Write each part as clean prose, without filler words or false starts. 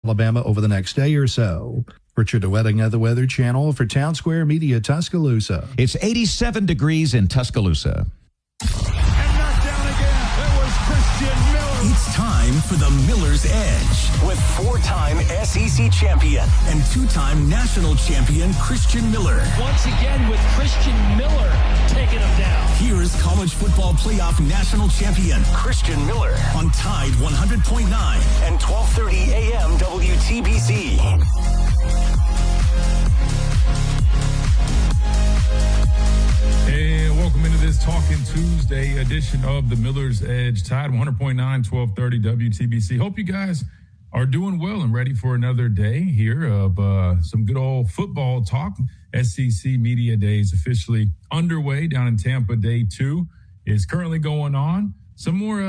Alabama over the next day or so. Richard DeWetting of the Weather Channel for Town Square Media, Tuscaloosa. It's 87 degrees in Tuscaloosa. And knocked down again. It was Christian Miller. It's time for the Miller's Edge with four-time SEC champion and two-time national champion Christian Miller. Once again with Christian Miller taking him down. Here's college football playoff national champion Christian Miller on Tide 100.9 and 12:30 a.m. WTBC. And welcome into this Talking Tuesday edition of the Miller's Edge. Tide 100.9, 12:30 WTBC. Hope you guys are doing well and ready for another day here of some good old football talk. SEC Media Days officially underway down in Tampa. Day 2 is currently going on. Some more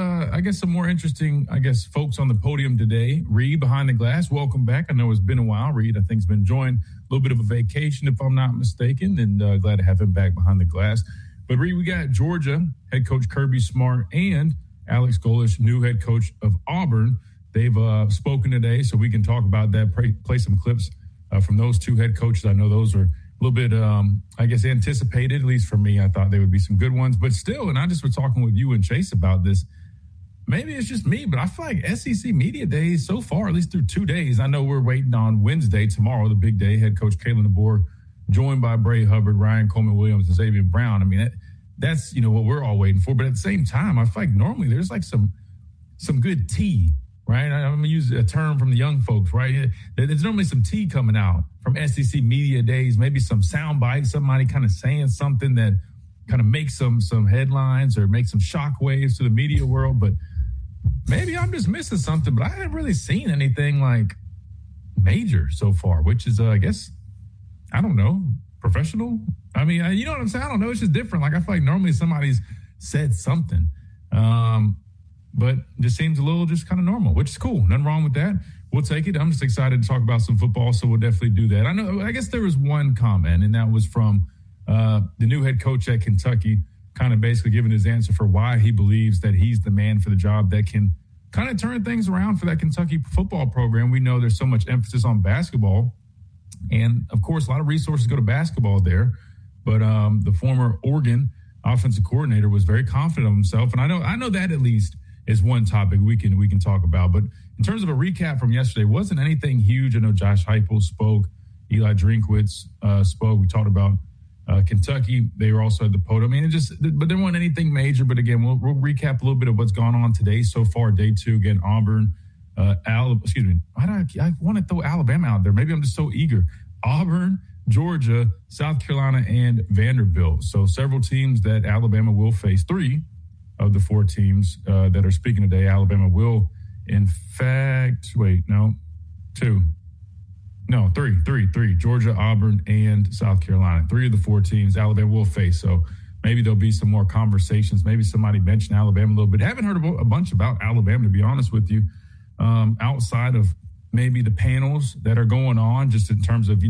interesting, folks on the podium today. Reed behind the glass, welcome back. I know it's been a while. Reed, I think, has been enjoying a little bit of a vacation, if I'm not mistaken, and glad to have him back behind the glass. But Reed, we got Georgia head coach Kirby Smart and Alex Golesh, new head coach of Auburn. They've spoken today, so we can talk about that, play some clips from those two head coaches. I know those are a little bit, anticipated, at least for me. I thought they would be some good ones. But still, and I just was talking with you and Chase about this, maybe it's just me, but I feel like SEC Media Days so far, at least through 2 days, I know we're waiting on Wednesday, tomorrow, the big day, head coach Kalen DeBoer, joined by Bray Hubbard, Ryan Coleman-Williams, and Xavier Brown. I mean, that's, what we're all waiting for. But at the same time, I feel like normally there's like some good tea, right? I'm going to use a term from the young folks, right? There's normally some tea coming out from SEC Media Days, maybe some sound bites, somebody kind of saying something that kind of makes some headlines or makes some shock waves to the media world. But maybe I'm just missing something, but I haven't really seen anything like major so far, which is, I guess, I don't know, professional. I mean, you know what I'm saying? I don't know. It's just different. Like, I feel like normally somebody's said something. But it just seems a little just kind of normal, which is cool. Nothing wrong with that. We'll take it. I'm just excited to talk about some football, so we'll definitely do that. I guess there was one comment, and that was from the new head coach at Kentucky, kind of basically giving his answer for why he believes that he's the man for the job that can kind of turn things around for that Kentucky football program. We know there's so much emphasis on basketball, and, of course, a lot of resources go to basketball there. But the former Oregon offensive coordinator was very confident of himself, and I know that at least is one topic we can talk about. But in terms of a recap from yesterday, wasn't anything huge. I know Josh Heupel spoke, Eli Drinkwitz spoke. We talked about Kentucky. They were also at the podium. I mean, but there wasn't anything major. But again, we'll recap a little bit of what's gone on today so far. Day 2, again, Auburn, I want to throw Alabama out there. Maybe I'm just so eager. Auburn, Georgia, South Carolina, and Vanderbilt. So several teams that Alabama will face. 3 of the 4 teams that are speaking today. Alabama will, in fact, 3. Georgia, Auburn, and South Carolina. 3 of the 4 teams Alabama will face. So maybe there'll be some more conversations. Maybe somebody mentioned Alabama a little bit. Haven't heard a bunch about Alabama, to be honest with you, outside of maybe the panels that are going on, just in terms of,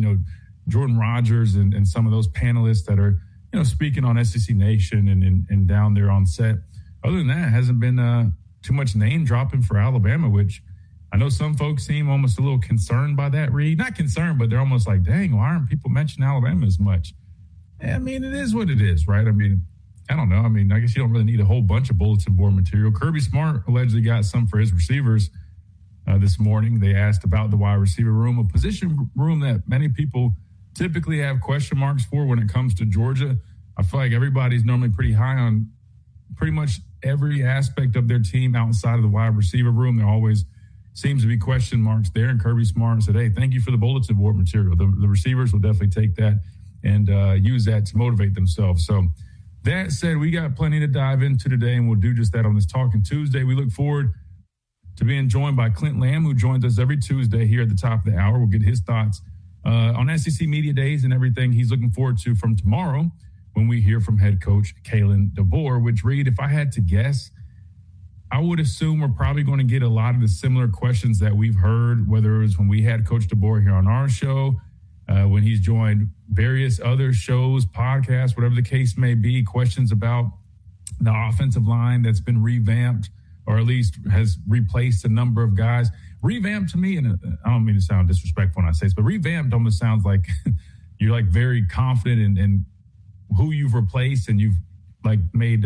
Jordan Rogers and some of those panelists that are, speaking on SEC Nation and down there on set. Other than that, hasn't been too much name dropping for Alabama, which I know some folks seem almost a little concerned by that, Reed. Not concerned, but they're almost like, dang, why aren't people mentioning Alabama as much? I mean, it is what it is, right? I mean, I don't know. I mean, I guess you don't really need a whole bunch of bulletin board material. Kirby Smart allegedly got some for his receivers this morning. They asked about the wide receiver room, a position room that many people typically have question marks for when it comes to Georgia. I feel like everybody's normally pretty high on pretty much every aspect of their team outside of the wide receiver room. There always seems to be question marks there. And Kirby Smart said, hey, thank you for the bulletin board material. The receivers will definitely take that and use that to motivate themselves. So that said, we got plenty to dive into today, and we'll do just that on this Talking Tuesday. We look forward to being joined by Clint Lamb, who joins us every Tuesday here at the top of the hour. We'll get his thoughts on SEC Media Days and everything he's looking forward to from tomorrow when we hear from head coach Kalen DeBoer, which, Reed, if I had to guess, I would assume we're probably going to get a lot of the similar questions that we've heard, whether it was when we had Coach DeBoer here on our show, when he's joined various other shows, podcasts, whatever the case may be, questions about the offensive line that's been revamped or at least has replaced a number of guys. revamp to me, and I don't mean to sound disrespectful when I say this, but revamped almost sounds like you're like very confident in who you've replaced, and you've like made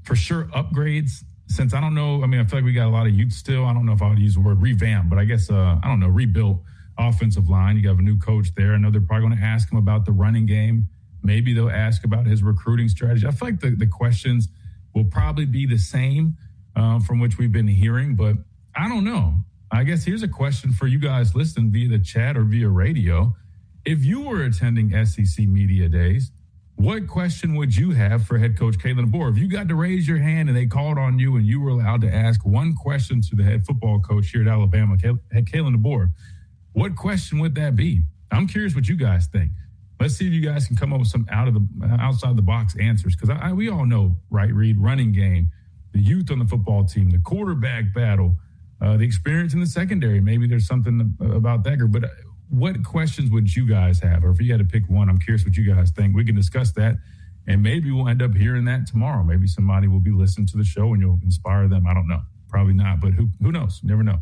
for sure upgrades. Since I don't know, I mean, I feel like we got a lot of youth still. I don't know if I would use the word revamp, but I guess, I don't know, rebuilt offensive line. You have a new coach there. I know they're probably going to ask him about the running game. Maybe they'll ask about his recruiting strategy. I feel like the questions will probably be the same from which we've been hearing, but I don't know. I guess here's a question for you guys listening via the chat or via radio. If you were attending SEC Media Days, what question would you have for head coach Kalen DeBoer? If you got to raise your hand and they called on you and you were allowed to ask one question to the head football coach here at Alabama, Kalen DeBoer, what question would that be? I'm curious what you guys think. Let's see if you guys can come up with some outside the box answers, because we all know, right, Reed, running game, the youth on the football team, the quarterback battle, the experience in the secondary. Maybe there's something about that group, but what questions would you guys have? Or if you had to pick one, I'm curious what you guys think. We can discuss that, and maybe we'll end up hearing that tomorrow. Maybe somebody will be listening to the show and you'll inspire them. I don't know. Probably not, but who knows? Never know.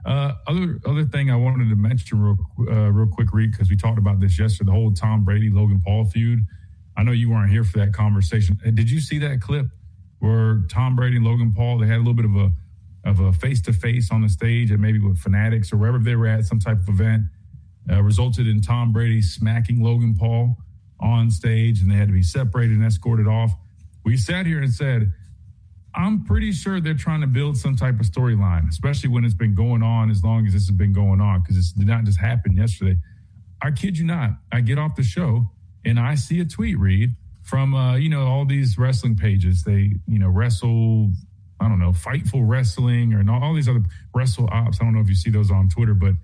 Other thing I wanted to mention real quick, Reed, because we talked about this yesterday, the whole Tom Brady, Logan Paul feud. I know you weren't here for that conversation. Did you see that clip where Tom Brady and Logan Paul, they had a little bit of a face-to-face on the stage, and maybe with Fanatics or wherever they were at, some type of event, resulted in Tom Brady smacking Logan Paul on stage, and they had to be separated and escorted off. We sat here and said, I'm pretty sure they're trying to build some type of storyline, especially when it's been going on as long as this has been going on, because it did not just happen yesterday. I kid you not. I get off the show and I see a tweet, Reed, from, all these wrestling pages. They, wrestle, I don't know, Fightful Wrestling or all these other Wrestle Ops. I don't know if you see those on Twitter, but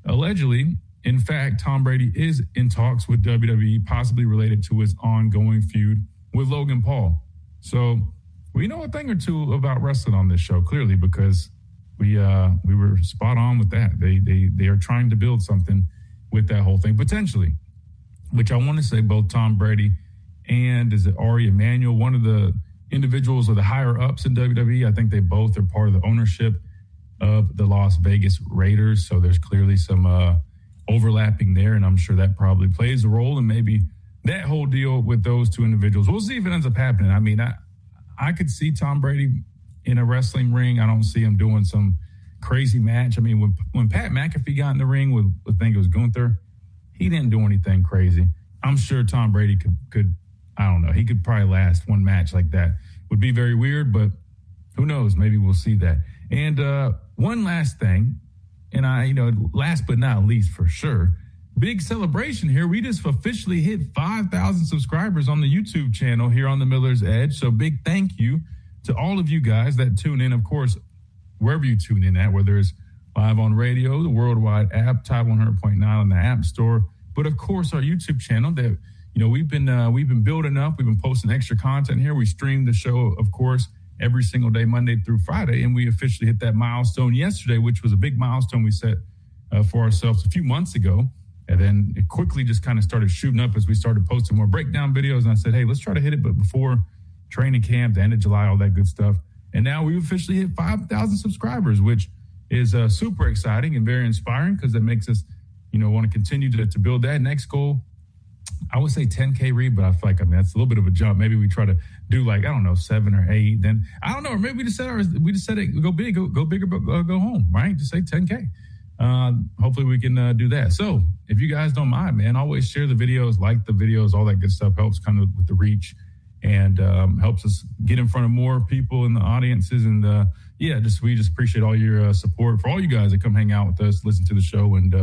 allegedly, in fact, Tom Brady is in talks with WWE, possibly related to his ongoing feud with Logan Paul. So we know a thing or two about wrestling on this show, clearly, because we were spot on with that. They are trying to build something with that whole thing, potentially, which I want to say both Tom Brady and is it Ari Emanuel, one of the individuals or the higher ups in WWE. I think they both are part of the ownership of the Las Vegas Raiders. So there's clearly some overlapping there, and I'm sure that probably plays a role in maybe that whole deal with those two individuals. We'll see if it ends up happening. I mean, I could see Tom Brady in a wrestling ring. I don't see him doing some crazy match. I mean, when Pat McAfee got in the ring with, I think it was Gunther, he didn't do anything crazy. I'm sure Tom Brady could I don't know, he could probably last one match like that. Would be very weird, but who knows? Maybe we'll see that. And one last thing, and last but not least for sure, big celebration here. We just officially hit 5,000 subscribers on the YouTube channel here on the Miller's Edge. So big thank you to all of you guys that tune in, of course, wherever you tune in at, whether it's live on radio, the worldwide app, Tide 100.9 on the App Store, but of course our YouTube channel that, we've been building up. We've been posting extra content here. We stream the show, of course, every single day, Monday through Friday, and we officially hit that milestone yesterday, which was a big milestone we set for ourselves a few months ago. And then it quickly just kind of started shooting up as we started posting more breakdown videos. And I said, hey, let's try to hit it, but before training camp, the end of July, all that good stuff. And now we've officially hit 5,000 subscribers, which is super exciting and very inspiring, because that makes us, want to continue to build that. Next goal, I would say 10K, Reed, but I feel like, that's a little bit of a jump. Maybe we try to do 7 or 8. Then I don't know. Or maybe we just said it, go big, go big, or go home, right? Just say 10K. Hopefully we can do that. So if you guys don't mind, man, always share the videos, like the videos, all that good stuff helps kind of with the reach and helps us get in front of more people in the audiences. And we just appreciate all your support for all you guys that come hang out with us, listen to the show, and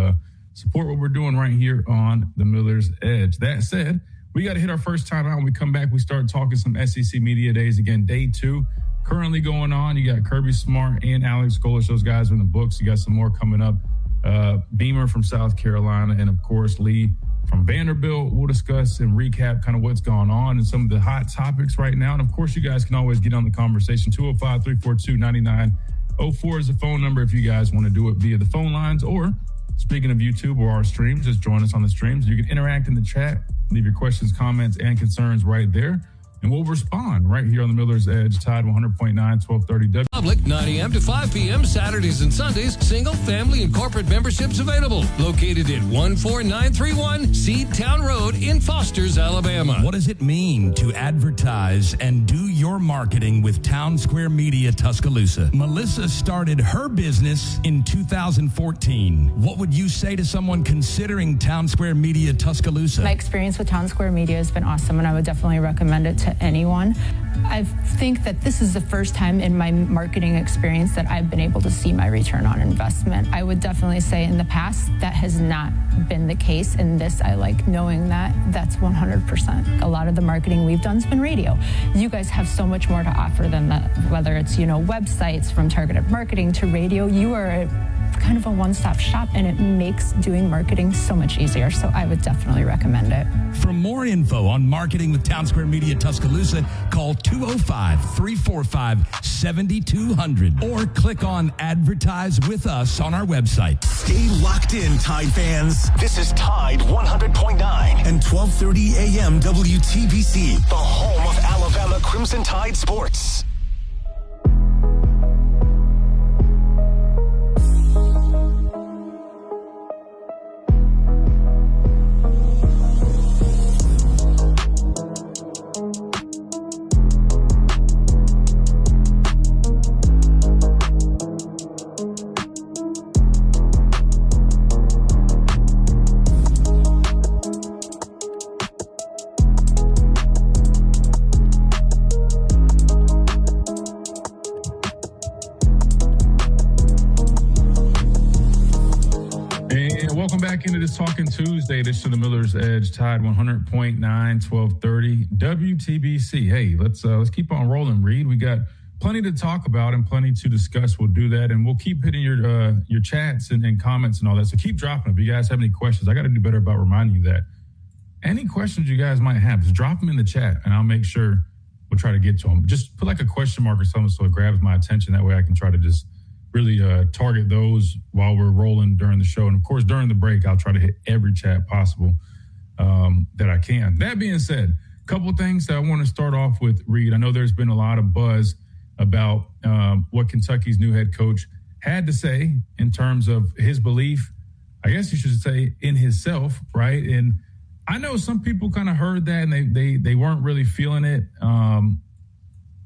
support what we're doing right here on the Miller's Edge. That said, we got to hit our first time out. When we come back, we start talking some SEC Media Days again. Day 2 currently going on. You got Kirby Smart and Alex Golish. Those guys are in the books. You got some more coming up. Beamer from South Carolina, and of course Lee from Vanderbilt. We'll discuss and recap kind of what's going on and some of the hot topics right now. And of course, you guys can always get on the conversation. 205-342-9904 is the phone number if you guys want to do it via the phone lines, or speaking of YouTube or our streams, just join us on the streams. You can interact in the chat, leave your questions, comments, and concerns right there, and we'll respond right here on the Miller's Edge, Tide 100.9, 1230 W. public, 9 a.m. to 5 p.m. Saturdays and Sundays. Single, family, and corporate memberships available. Located at 14931 Seedtown Road in Fosters, Alabama. What does it mean to advertise and do your marketing with Town Square Media Tuscaloosa? Melissa started her business in 2014. What would you say to someone considering Town Square Media Tuscaloosa? My experience with Town Square Media has been awesome, and I would definitely recommend it to anyone. I think that this is the first time in my marketing experience that I've been able to see my return on investment. I would definitely say in the past that has not been the case. In this, I like knowing that that's 100%. A lot of the marketing we've done has been radio. You guys have so much more to offer than that, whether it's, websites from targeted marketing to radio. You are kind of a one-stop shop, and it makes doing marketing so much easier. So I would definitely recommend it. For more info on marketing with Town Square Media Tuscaloosa, call 205-345-7200 or click on Advertise with Us on our website. Stay locked in, Tide fans. This is Tide 100.9 and 1230 AM WTBC, the home of Alabama Crimson Tide sports. Into this Talking Tuesday edition of the Miller's Edge, Tide 100.9, 1230 WTBC. Hey, let's keep on rolling, Reed. We got plenty to talk about and plenty to discuss. We'll do that, and we'll keep hitting your chats and comments and all that. So keep dropping them. If you guys have any questions, I got to do better about reminding you that. Any questions you guys might have, just drop them in the chat, and I'll make sure we'll try to get to them. Just put like a question mark or something so it grabs my attention. That way I can try to just really target those while we're rolling during the show. And, of course, during the break, I'll try to hit every chat possible that I can. That being said, a couple of things that I want to start off with, Reed. I know there's been a lot of buzz about what Kentucky's new head coach had to say in terms of his belief, I guess you should say, in himself, right? And I know some people kind of heard that and they weren't really feeling it.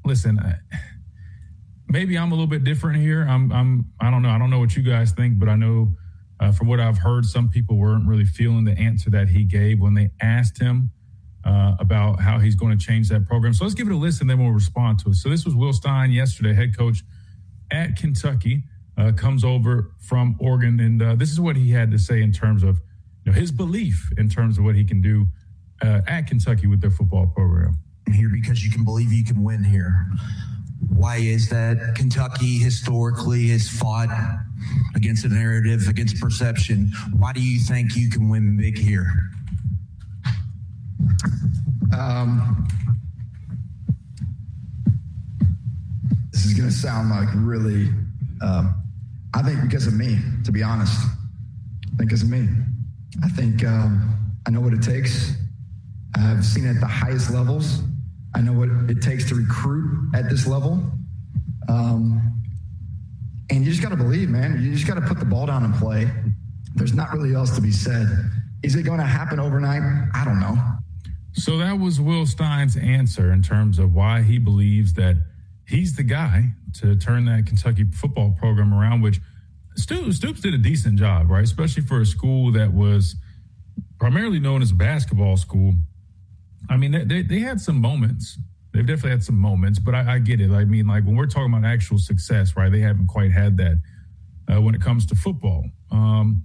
Listen, maybe I'm a little bit different here. I don't know. I don't know what you guys think, but I know from what I've heard, some people weren't really feeling the answer that he gave when they asked him about how he's going to change that program. So let's give it a listen, then we'll respond to it. So this was Will Stein yesterday, head coach at Kentucky, comes over from Oregon, and this is what he had to say in terms of his belief in terms of what he can do at Kentucky with their football program. I'm here because you can believe you can win here. Why is that? Kentucky historically has fought against a narrative, against perception. Why do you think you can win big here? This is going to sound like really, I think because of me, to be honest. I think because of me. I think I know what it takes. I've seen it at the highest levels. I know what it takes to recruit at this level. And you just got to believe, man. You just got to put the ball down and play. There's not really else to be said. Is it going to happen overnight? I don't know. So that was Will Stein's answer in terms of why he believes that he's the guy to turn that Kentucky football program around, which Stoops did a decent job, right? Especially for a school that was primarily known as a basketball school. I mean, they had some moments. They've definitely had some moments, but I get it. I mean, like when we're talking about actual success, right, they haven't quite had that when it comes to football. And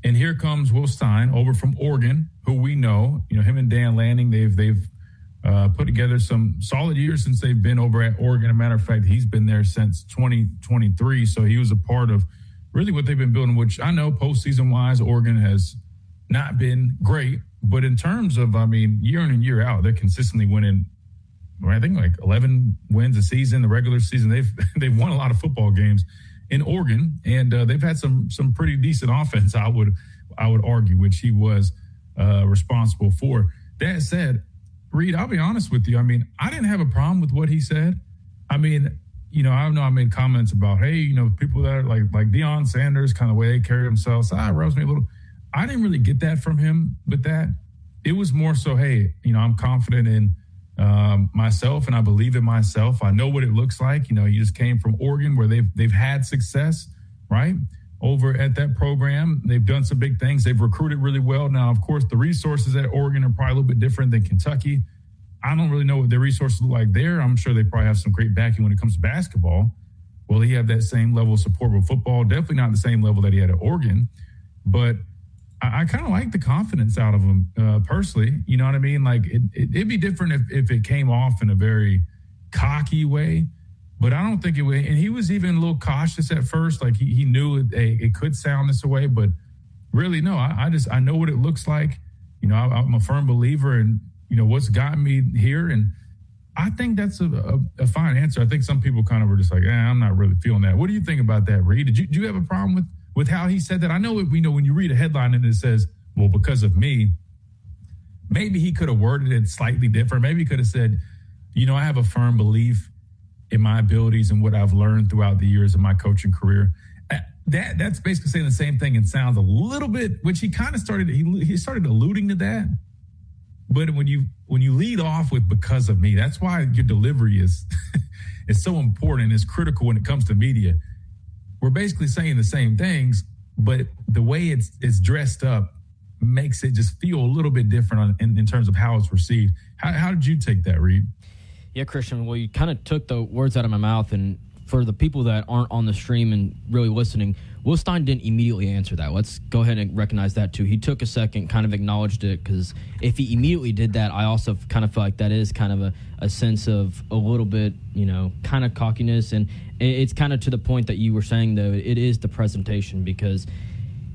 here comes Will Stein over from Oregon, who we know, him and Dan Lanning, they've put together some solid years since they've been over at Oregon. As a matter of fact, he's been there since 2023. So he was a part of really what they've been building, which I know postseason-wise, Oregon has not been great. But in terms of, year in and year out, they're consistently winning, I think, like 11 wins a season, the regular season. They've won a lot of football games in Oregon, and they've had some pretty decent offense, I would argue, which he was responsible for. That said, Reed, I'll be honest with you. I didn't have a problem with what he said. I know I made comments about, hey, people that are like Deion Sanders, kind of the way they carry themselves, rubs me a little. I didn't really get that from him with that. It was more so, hey, I'm confident in myself and I believe in myself. I know what it looks like. He just came from Oregon where they've had success, right? Over at that program. They've done some big things. They've recruited really well. Now, of course, the resources at Oregon are probably a little bit different than Kentucky. I don't really know what their resources look like there. I'm sure they probably have some great backing when it comes to basketball. Will he have that same level of support with football? Definitely not the same level that he had at Oregon. But I kind of like the confidence out of him personally. You know what I mean? Like it'd be different if it came off in a very cocky way, but I don't think it would. And he was even a little cautious at first. Like he knew it could sound this way, but really, no, I know what it looks like. I'm a firm believer in, what's gotten me here. And I think that's a fine answer. I think some people kind of were just like, I'm not really feeling that. What do you think about that, Reed? Did you have a problem with how he said that? I know when you read a headline and it says, well, because of me, maybe he could have worded it slightly different. Maybe he could have said, I have a firm belief in my abilities and what I've learned throughout the years of my coaching career. That's basically saying the same thing and sounds a little bit, which he kind of started, he started alluding to that. But when you lead off with because of me, that's why your delivery is so important and is critical when it comes to media. We're basically saying the same things, but the way it's dressed up makes it just feel a little bit different in terms of how it's received. How did you take that, Reed? Yeah, Christian, well, you kind of took the words out of my mouth, and for the people that aren't on the stream and really listening, Will Stein didn't immediately answer that. Let's go ahead and recognize that, too. He took a second, kind of acknowledged it, because if he immediately did that, I also kind of feel like that is kind of a sense of a little bit, kind of cockiness. And it's kind of to the point that you were saying, though, it is the presentation, because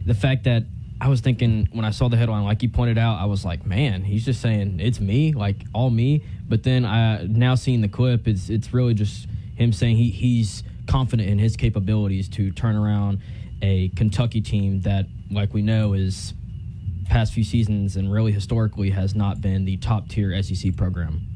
the fact that I was thinking when I saw the headline, like you pointed out, I was like, man, he's just saying it's me, like all me. But then now seeing the clip, it's really just him saying he's confident in his capabilities to turn around a Kentucky team that, like we know, is past few seasons and really historically has not been the top tier SEC program.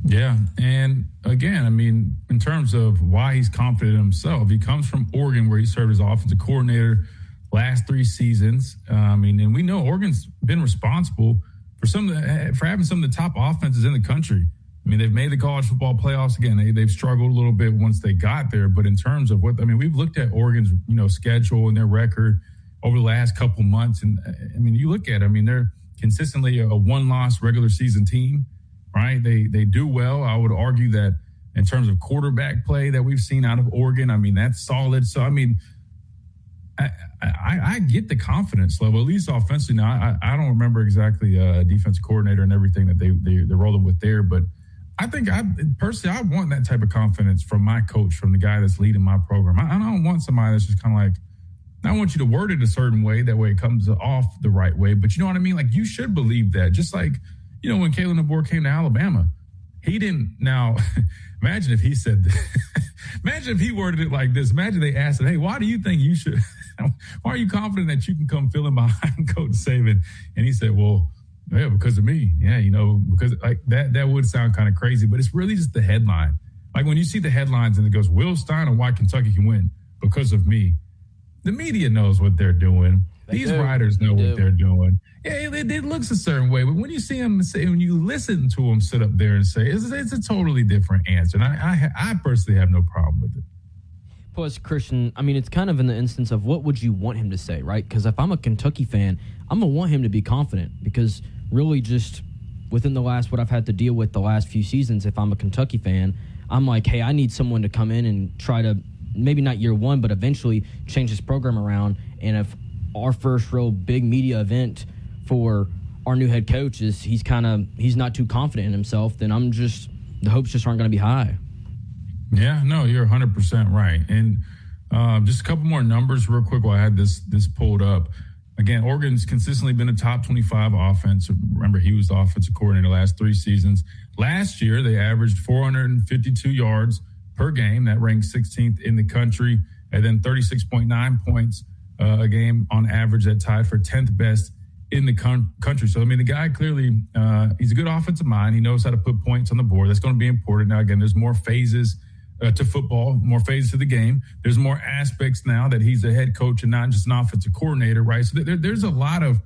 Yeah. And again, I mean, in terms of why he's confident in himself, he comes from Oregon where he served as offensive coordinator last 3 seasons. And we know Oregon's been responsible for having some of the top offenses in the country. I mean, they've made the college football playoffs again. They've struggled a little bit once they got there. But in terms of we've looked at Oregon's, schedule and their record over the last couple months. And you look at it, they're consistently a 1-loss regular season team, right? They do well. I would argue that in terms of quarterback play that we've seen out of Oregon, that's solid. So, I get the confidence level, at least offensively. Now, I don't remember exactly a defensive coordinator and everything that they're rolling with there, but I think I want that type of confidence from my coach, from the guy that's leading my program. I don't want somebody that's just kind of like, I want you to word it a certain way, that way it comes off the right way. But you know what I mean? Like, you should believe that. Just like, when Kalen DeBoer came to Alabama, he didn't. Now, imagine if he said that. Imagine if he worded it like this. Imagine they asked him, hey, why do you think you should – why are you confident that you can come fill in behind Coach Saban? And he said, well, yeah, because of me. Yeah, because like that would sound kind of crazy, but it's really just the headline. Like when you see the headlines and it goes, Will Stein and why Kentucky can win because of me. The media knows what they're doing. These writers know what they're doing. Yeah, it looks a certain way, but when you see them say, when you listen to them sit up there and say, it's a totally different answer. And I personally have no problem with it. Plus, Christian, it's kind of in the instance of what would you want him to say, right? Because if I'm a Kentucky fan, I'm going to want him to be confident, because really just within what I've had to deal with the last few seasons, if I'm a Kentucky fan, I'm like, hey, I need someone to come in and try to, maybe not year one, but eventually change this program around. And if our first real big media event for our new head coach is he's not too confident in himself, then the hopes just aren't going to be high. Yeah, no, you're 100% right. And just a couple more numbers real quick while I had this pulled up. Again, Oregon's consistently been a top 25 offense. Remember, he was the offensive coordinator the last 3 seasons. Last year, they averaged 452 yards per game. That ranked 16th in the country. And then 36.9 points a game on average. That tied for 10th best in the country. So, the guy clearly, he's a good offensive mind. He knows how to put points on the board. That's going to be important. Now, again, there's more phases to football, more phases to the game. There's more aspects now that he's a head coach and not just an offensive coordinator, right? So there's a lot of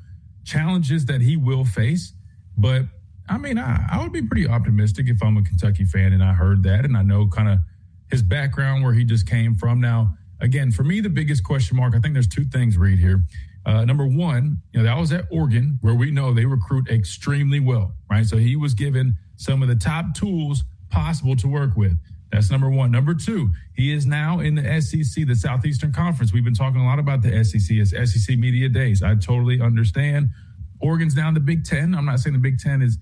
challenges that he will face. But, I mean, I would be pretty optimistic if I'm a Kentucky fan and I heard that and I know kind of his background, where he just came from. Now, again, for me, the biggest question mark, I think there's two things, Reed, here. Number one, that was at Oregon, where we know they recruit extremely well, right? So he was given some of the top tools possible to work with. That's number one. Number two, he is now in the SEC, the Southeastern Conference. We've been talking a lot about the SEC as SEC Media Days. I totally understand. Oregon's now in the Big Ten. I'm not saying the Big Ten is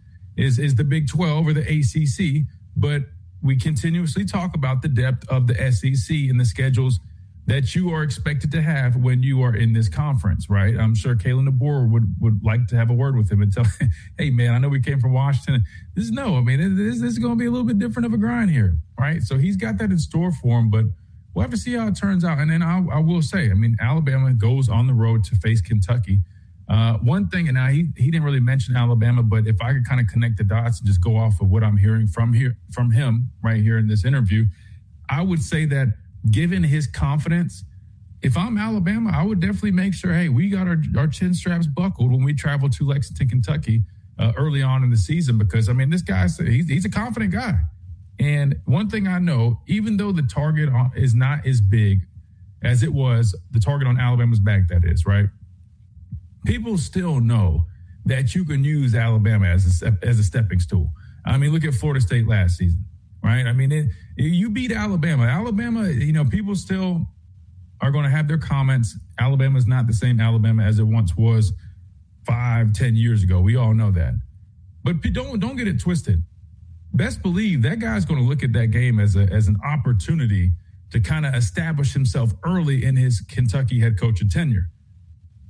the Big 12 or the ACC, but we continuously talk about the depth of the SEC and the schedules that you are expected to have when you are in this conference, right? I'm sure Kalen DeBoer would like to have a word with him and tell him, hey, man, I know we came from Washington. This is going to be a little bit different of a grind here, right? So he's got that in store for him, but we'll have to see how it turns out. And then I will say, I mean, Alabama goes on the road to face Kentucky. One thing, and now he didn't really mention Alabama, but if I could kind of connect the dots and just go off of what I'm hearing from him right here in this interview, I would say that given his confidence, if I'm Alabama, I would definitely make sure, hey, we got our chin straps buckled when we travel to Lexington, Kentucky early on in the season, because, I mean, this guy, he's a confident guy. And one thing I know, even though the target is not as big as it was, the target on Alabama's back, that is, right? People still know that you can use Alabama as a stepping stool. I mean, look at Florida State last season, right? I mean, you beat Alabama. Alabama, people still are going to have their comments. Alabama is not the same Alabama as it once was 5-10 years ago. We all know that. But don't get it twisted. Best believe that guy's going to look at that game as an opportunity to kind of establish himself early in his Kentucky head coaching tenure.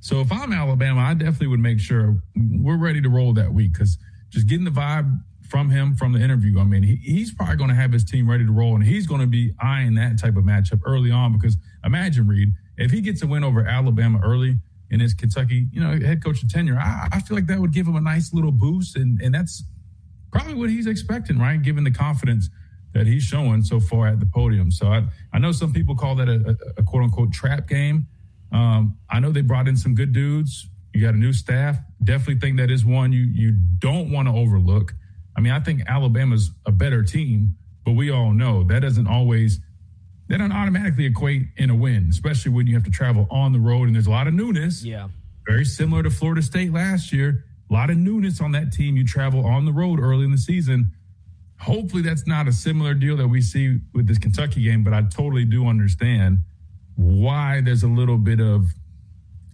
So if I'm Alabama, I definitely would make sure we're ready to roll that week, because just getting the vibe from him from the interview, I mean, he's probably going to have his team ready to roll, and he's going to be eyeing that type of matchup early on, because imagine, Reed, if he gets a win over Alabama early in his Kentucky, head coaching tenure, I feel like that would give him a nice little boost, and that's probably what he's expecting, right, given the confidence that he's showing so far at the podium. So I know some people call that a quote-unquote trap game. I know they brought in some good dudes. You got a new staff. Definitely think that is one you don't want to overlook. I mean, I think Alabama's a better team, but we all know that doesn't automatically equate in a win, especially when you have to travel on the road and there's a lot of newness. Yeah. Very similar to Florida State last year. A lot of newness on that team. You travel on the road early in the season. Hopefully that's not a similar deal that we see with this Kentucky game, but I totally do understand why there's a little bit of,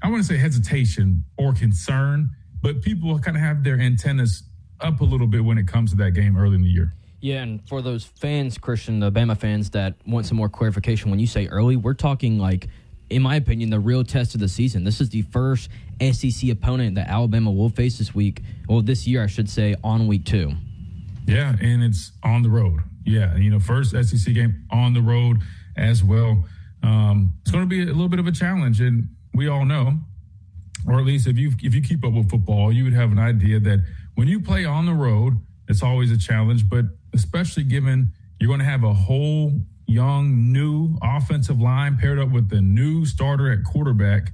I want to say hesitation or concern, but people kind of have their antennas up a little bit when it comes to that game early in the year. Yeah, and for those fans, Christian, the Bama fans that want some more clarification, when you say early, we're talking like, in my opinion, the real test of the season. This is the first SEC opponent that Alabama will face this year, I should say, on week 2. Yeah, and it's on the road. Yeah, first SEC game on the road as well. It's going to be a little bit of a challenge, and we all know, or at least if you keep up with football, you would have an idea that when you play on the road, it's always a challenge, but especially given you're going to have a whole young, new offensive line paired up with the new starter at quarterback,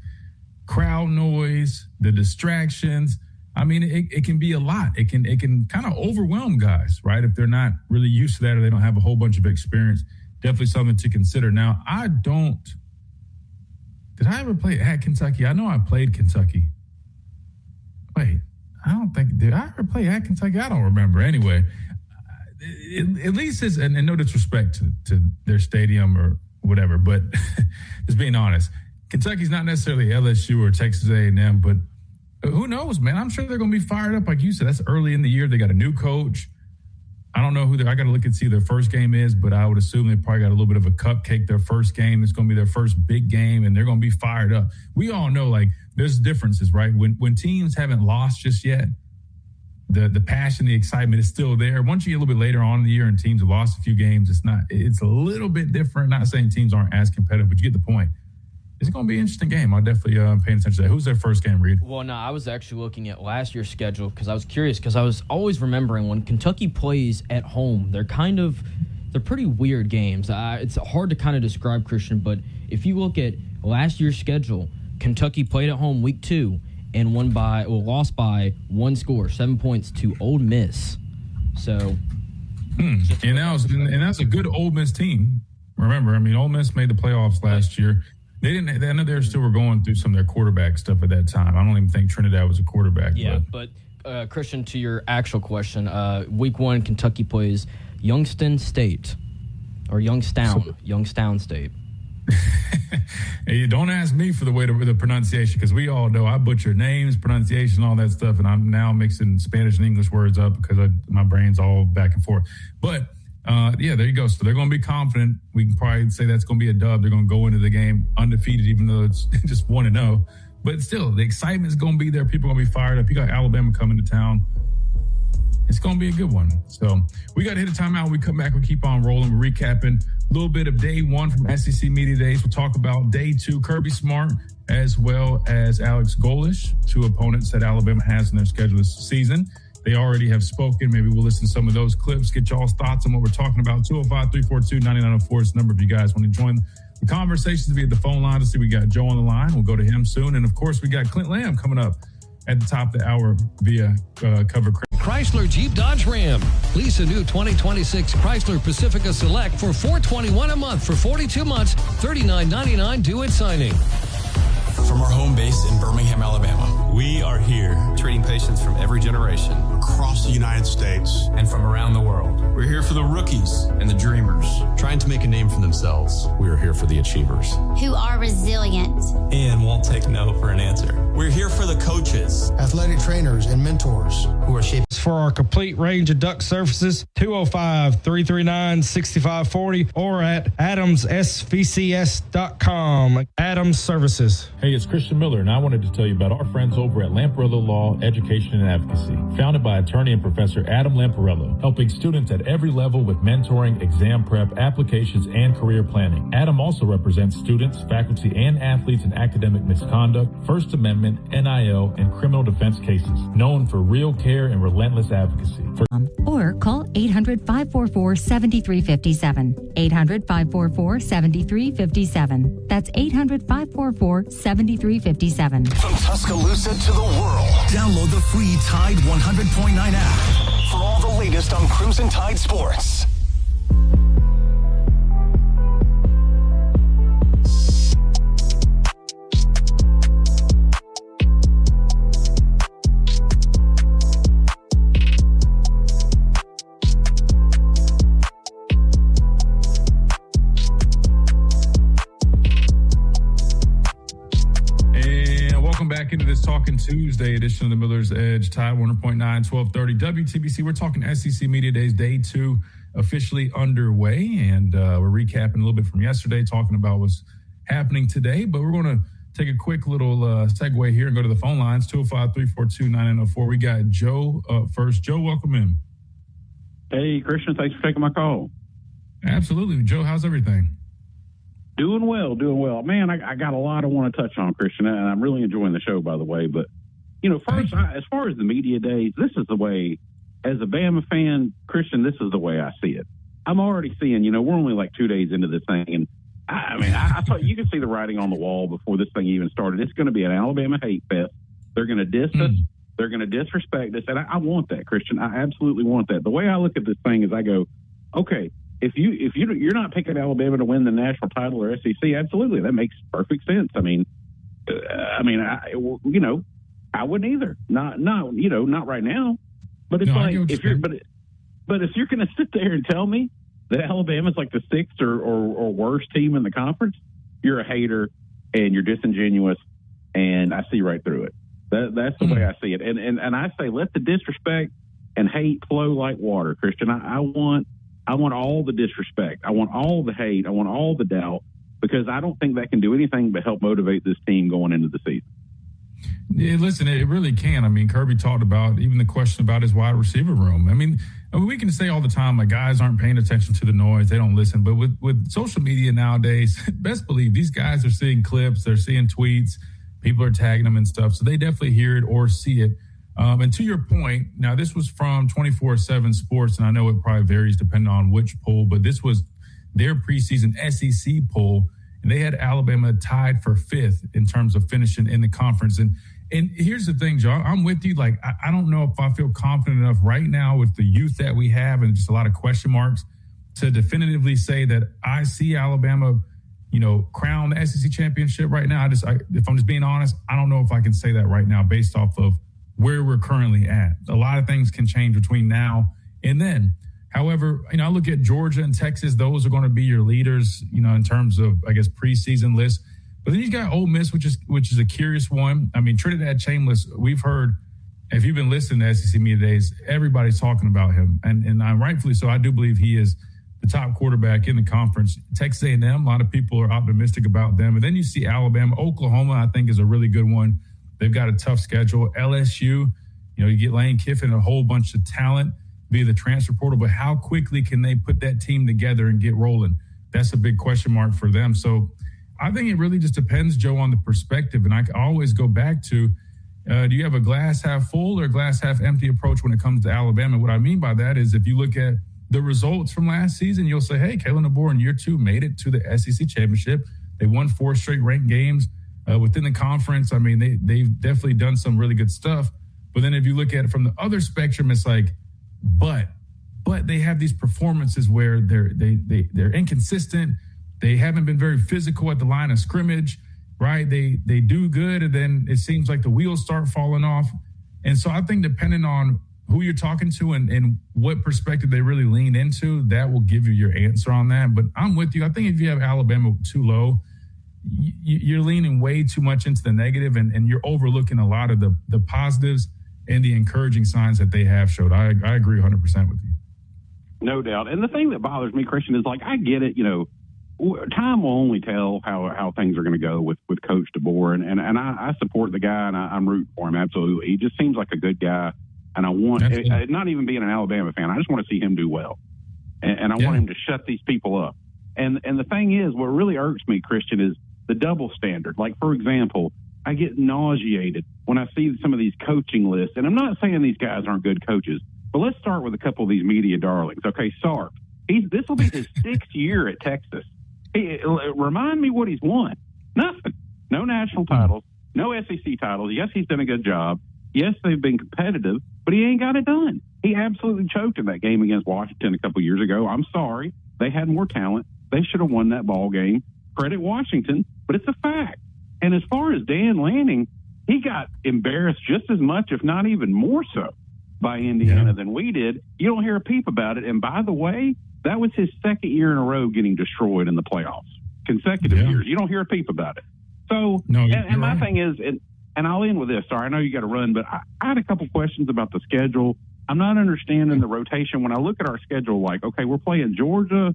crowd noise, the distractions. I mean, it can be a lot. It can kind of overwhelm guys, right? If they're not really used to that or they don't have a whole bunch of experience. Definitely something to consider. Now, did I ever play at Kentucky? I know I played Kentucky. Wait, did I ever play at Kentucky? I don't remember. Anyway, at least it's, and no disrespect to their stadium or whatever, but just being honest, Kentucky's not necessarily LSU or Texas A&M, but who knows, man? I'm sure they're going to be fired up. Like you said, that's early in the year. They got a new coach. I don't know I got to look and see who their first game is, but I would assume they probably got a little bit of a cupcake their first game. It's going to be their first big game, and they're going to be fired up. We all know, like, there's differences, right? When teams haven't lost just yet, the passion, the excitement is still there. Once you get a little bit later on in the year and teams have lost a few games, it's a little bit different. Not saying teams aren't as competitive, but you get the point. It's going to be an interesting game. I'll definitely pay attention to that. Who's their first game, Reed? Well, no, I was actually looking at last year's schedule because I was curious, because I was always remembering when Kentucky plays at home, they're kind of they're pretty weird games. It's hard to kind of describe, Christian, but if you look at last year's schedule, Kentucky played at home week 2 and lost by 1 score, 7 points to Ole Miss. So, and that's a good Ole Miss team. Remember, I mean, Ole Miss made the playoffs last year. I know they still were going through some of their quarterback stuff at that time. I don't even think Trinidad was a quarterback. Yeah, but Christian, to your actual question, week 1, Kentucky plays Youngstown State or Youngstown State. Hey, don't ask me for the pronunciation, because we all know I butcher names, pronunciation, all that stuff, and I'm now mixing Spanish and English words up because my brain's all back and forth. But yeah, there you go. So they're going to be confident. We can probably say that's going to be a dub. They're going to go into the game undefeated, even though it's just 1-0. But still, the excitement is going to be there. People are going to be fired up. You got Alabama coming to town. It's going to be a good one. So we got to hit a timeout. When we come back, we keep on rolling. We're recapping a little bit of day 1 from SEC Media Days. We'll talk about day 2, Kirby Smart, as well as Alex Golish, 2 opponents that Alabama has in their schedule this season. They already have spoken. Maybe we'll listen to some of those clips, get y'all's thoughts on what we're talking about. 205-342-9904 is the number if you guys want to join the conversations via the phone line. To see we got Joe on the line. We'll go to him soon. And, of course, we got Clint Lamb coming up at the top of the hour via Cover. Chrysler Jeep Dodge Ram. Lease a new 2026 Chrysler Pacifica Select for $421 a month for 42 months, $39.99 due at signing. From our home base in Birmingham, Alabama, we are here treating patients from every generation across the United States and from around the world. We're here for the rookies and the dreamers trying to make a name for themselves. We are here for the achievers who are resilient and won't take no for an answer. We're here for the coaches, athletic trainers, and mentors who are shaping. For our complete range of duct surfaces, 205-339-6540 or at adamssvcs.com. Adams Services. Hey, it's Christian Miller, and I wanted to tell you about our friends over at Lamparello Law, Education and Advocacy. Founded by attorney and Professor Adam Lamparello, helping students at every level with mentoring, exam prep, applications, and career planning. Adam also represents students, faculty, and athletes in academic misconduct, First Amendment, NIL, and criminal defense cases. Known for real care and relentless advocacy. Or call 800-544-7357. 800-544-7357. That's 800-544-7357. From Tuscaloosa to the world, download the free Tide 100.9 app for all the latest on Crimson Tide sports. Back into this Talking Tuesday edition of the Miller's Edge, Tide 100.9, 1230 WTBC. We're talking SEC Media Days, day 2 officially underway, and we're recapping a little bit from yesterday, talking about what's happening today. But we're going to take a quick little segue here and go to the phone lines, 205-342-9904. We got Joe up first. Joe, welcome in. Hey, Christian, thanks for taking my call. Absolutely. Joe, how's everything? Doing well. Man, I got a lot I want to touch on, Christian, and I'm really enjoying the show, by the way. But, first, as far as the media days, this is the way, as a Bama fan, Christian, this is the way I see it. I'm already seeing, we're only like 2 days into this thing, and I thought you could see the writing on the wall before this thing even started. It's going to be an Alabama hate fest. They're going to diss us. They're going to disrespect us, and I want that, Christian. I absolutely want that. The way I look at this thing is I go, okay, If you're not picking Alabama to win the national title or SEC, absolutely, that makes perfect sense. I wouldn't either. Not right now. But it's if you're going to sit there and tell me that Alabama's like the 6th or worst team in the conference, you're a hater and you're disingenuous, and I see right through it. That's the way I see it. And I say let the disrespect and hate flow like water, Christian. I want all the disrespect. I want all the hate. I want all the doubt, because I don't think that can do anything but help motivate this team going into the season. Yeah, listen, it really can. I mean, Kirby talked about even the question about his wide receiver room. I mean, we can say all the time, like, guys aren't paying attention to the noise. They don't listen. But with social media nowadays, best believe these guys are seeing clips. They're seeing tweets. People are tagging them and stuff. So they definitely hear it or see it And to your point, now this was from 24/7 Sports, and I know it probably varies depending on which poll, but this was their preseason SEC poll, and they had Alabama tied for 5th in terms of finishing in the conference. And here's the thing, Joe, I'm with you. Like, I don't know if I feel confident enough right now with the youth that we have and just a lot of question marks to definitively say that I see Alabama, crown the SEC championship right now. If I'm just being honest, I don't know if I can say that right now based off of where we're currently at. A lot of things can change between now and then. However, I look at Georgia and Texas. Those are going to be your leaders, in terms of, I guess, preseason lists. But then you got Ole Miss, which is a curious one. I mean, Trinidad Chambliss, we've heard, if you've been listening to SEC Media Days, everybody's talking about him. And rightfully so. I do believe he is the top quarterback in the conference. Texas A&M, a lot of people are optimistic about them. And then you see Alabama. Oklahoma, I think, is a really good one. They've got a tough schedule. LSU, you get Lane Kiffin, a whole bunch of talent via the transfer portal, but how quickly can they put that team together and get rolling? That's a big question mark for them. So I think it really just depends, Joe, on the perspective. And I always go back to, do you have a glass half full or glass half empty approach when it comes to Alabama? What I mean by that is if you look at the results from last season, you'll say, hey, Kalen DeBoer in year 2 made it to the SEC championship. They won 4 straight ranked games within the conference. I mean, they've definitely done some really good stuff. But then if you look at it from the other spectrum, it's like, but they have these performances where they're inconsistent. They haven't been very physical at the line of scrimmage, right? They do good, and then it seems like the wheels start falling off. And so I think depending on who you're talking to and what perspective they really lean into, that will give you your answer on that. But I'm with you. I think if you have Alabama too low, you're leaning way too much into the negative, and you're overlooking a lot of the positives and the encouraging signs that they have showed. I agree 100% with you. No doubt. And the thing that bothers me, Christian, is like, I get it, time will only tell how things are going to go with Coach DeBoer. And I support the guy, and I'm rooting for him, absolutely. He just seems like a good guy. And I want, not even being an Alabama fan, I just want to see him do well. And I want him to shut these people up. And the thing is, what really irks me, Christian, is the double standard. Like, for example, I get nauseated when I see some of these coaching lists. And I'm not saying these guys aren't good coaches, but let's start with a couple of these media darlings. Okay, Sark. This will be his 6th year at Texas. Remind me what he's won. Nothing. No national titles, no SEC titles. Yes, he's done a good job. Yes, they've been competitive, but he ain't got it done. He absolutely choked in that game against Washington a couple years ago. I'm sorry. They had more talent. They should have won that ball game. Credit Washington, but it's a fact. And as far as Dan Lanning, he got embarrassed just as much, if not even more so, by Indiana than we did. You don't hear a peep about it. And by the way, that was his 2nd year in a row getting destroyed in the playoffs, consecutive years. You don't hear a peep about it. So, and my thing is, and I'll end with this. Sorry, I know you got to run, but I had a couple questions about the schedule. I'm not understanding the rotation. When I look at our schedule, like, okay, we're playing Georgia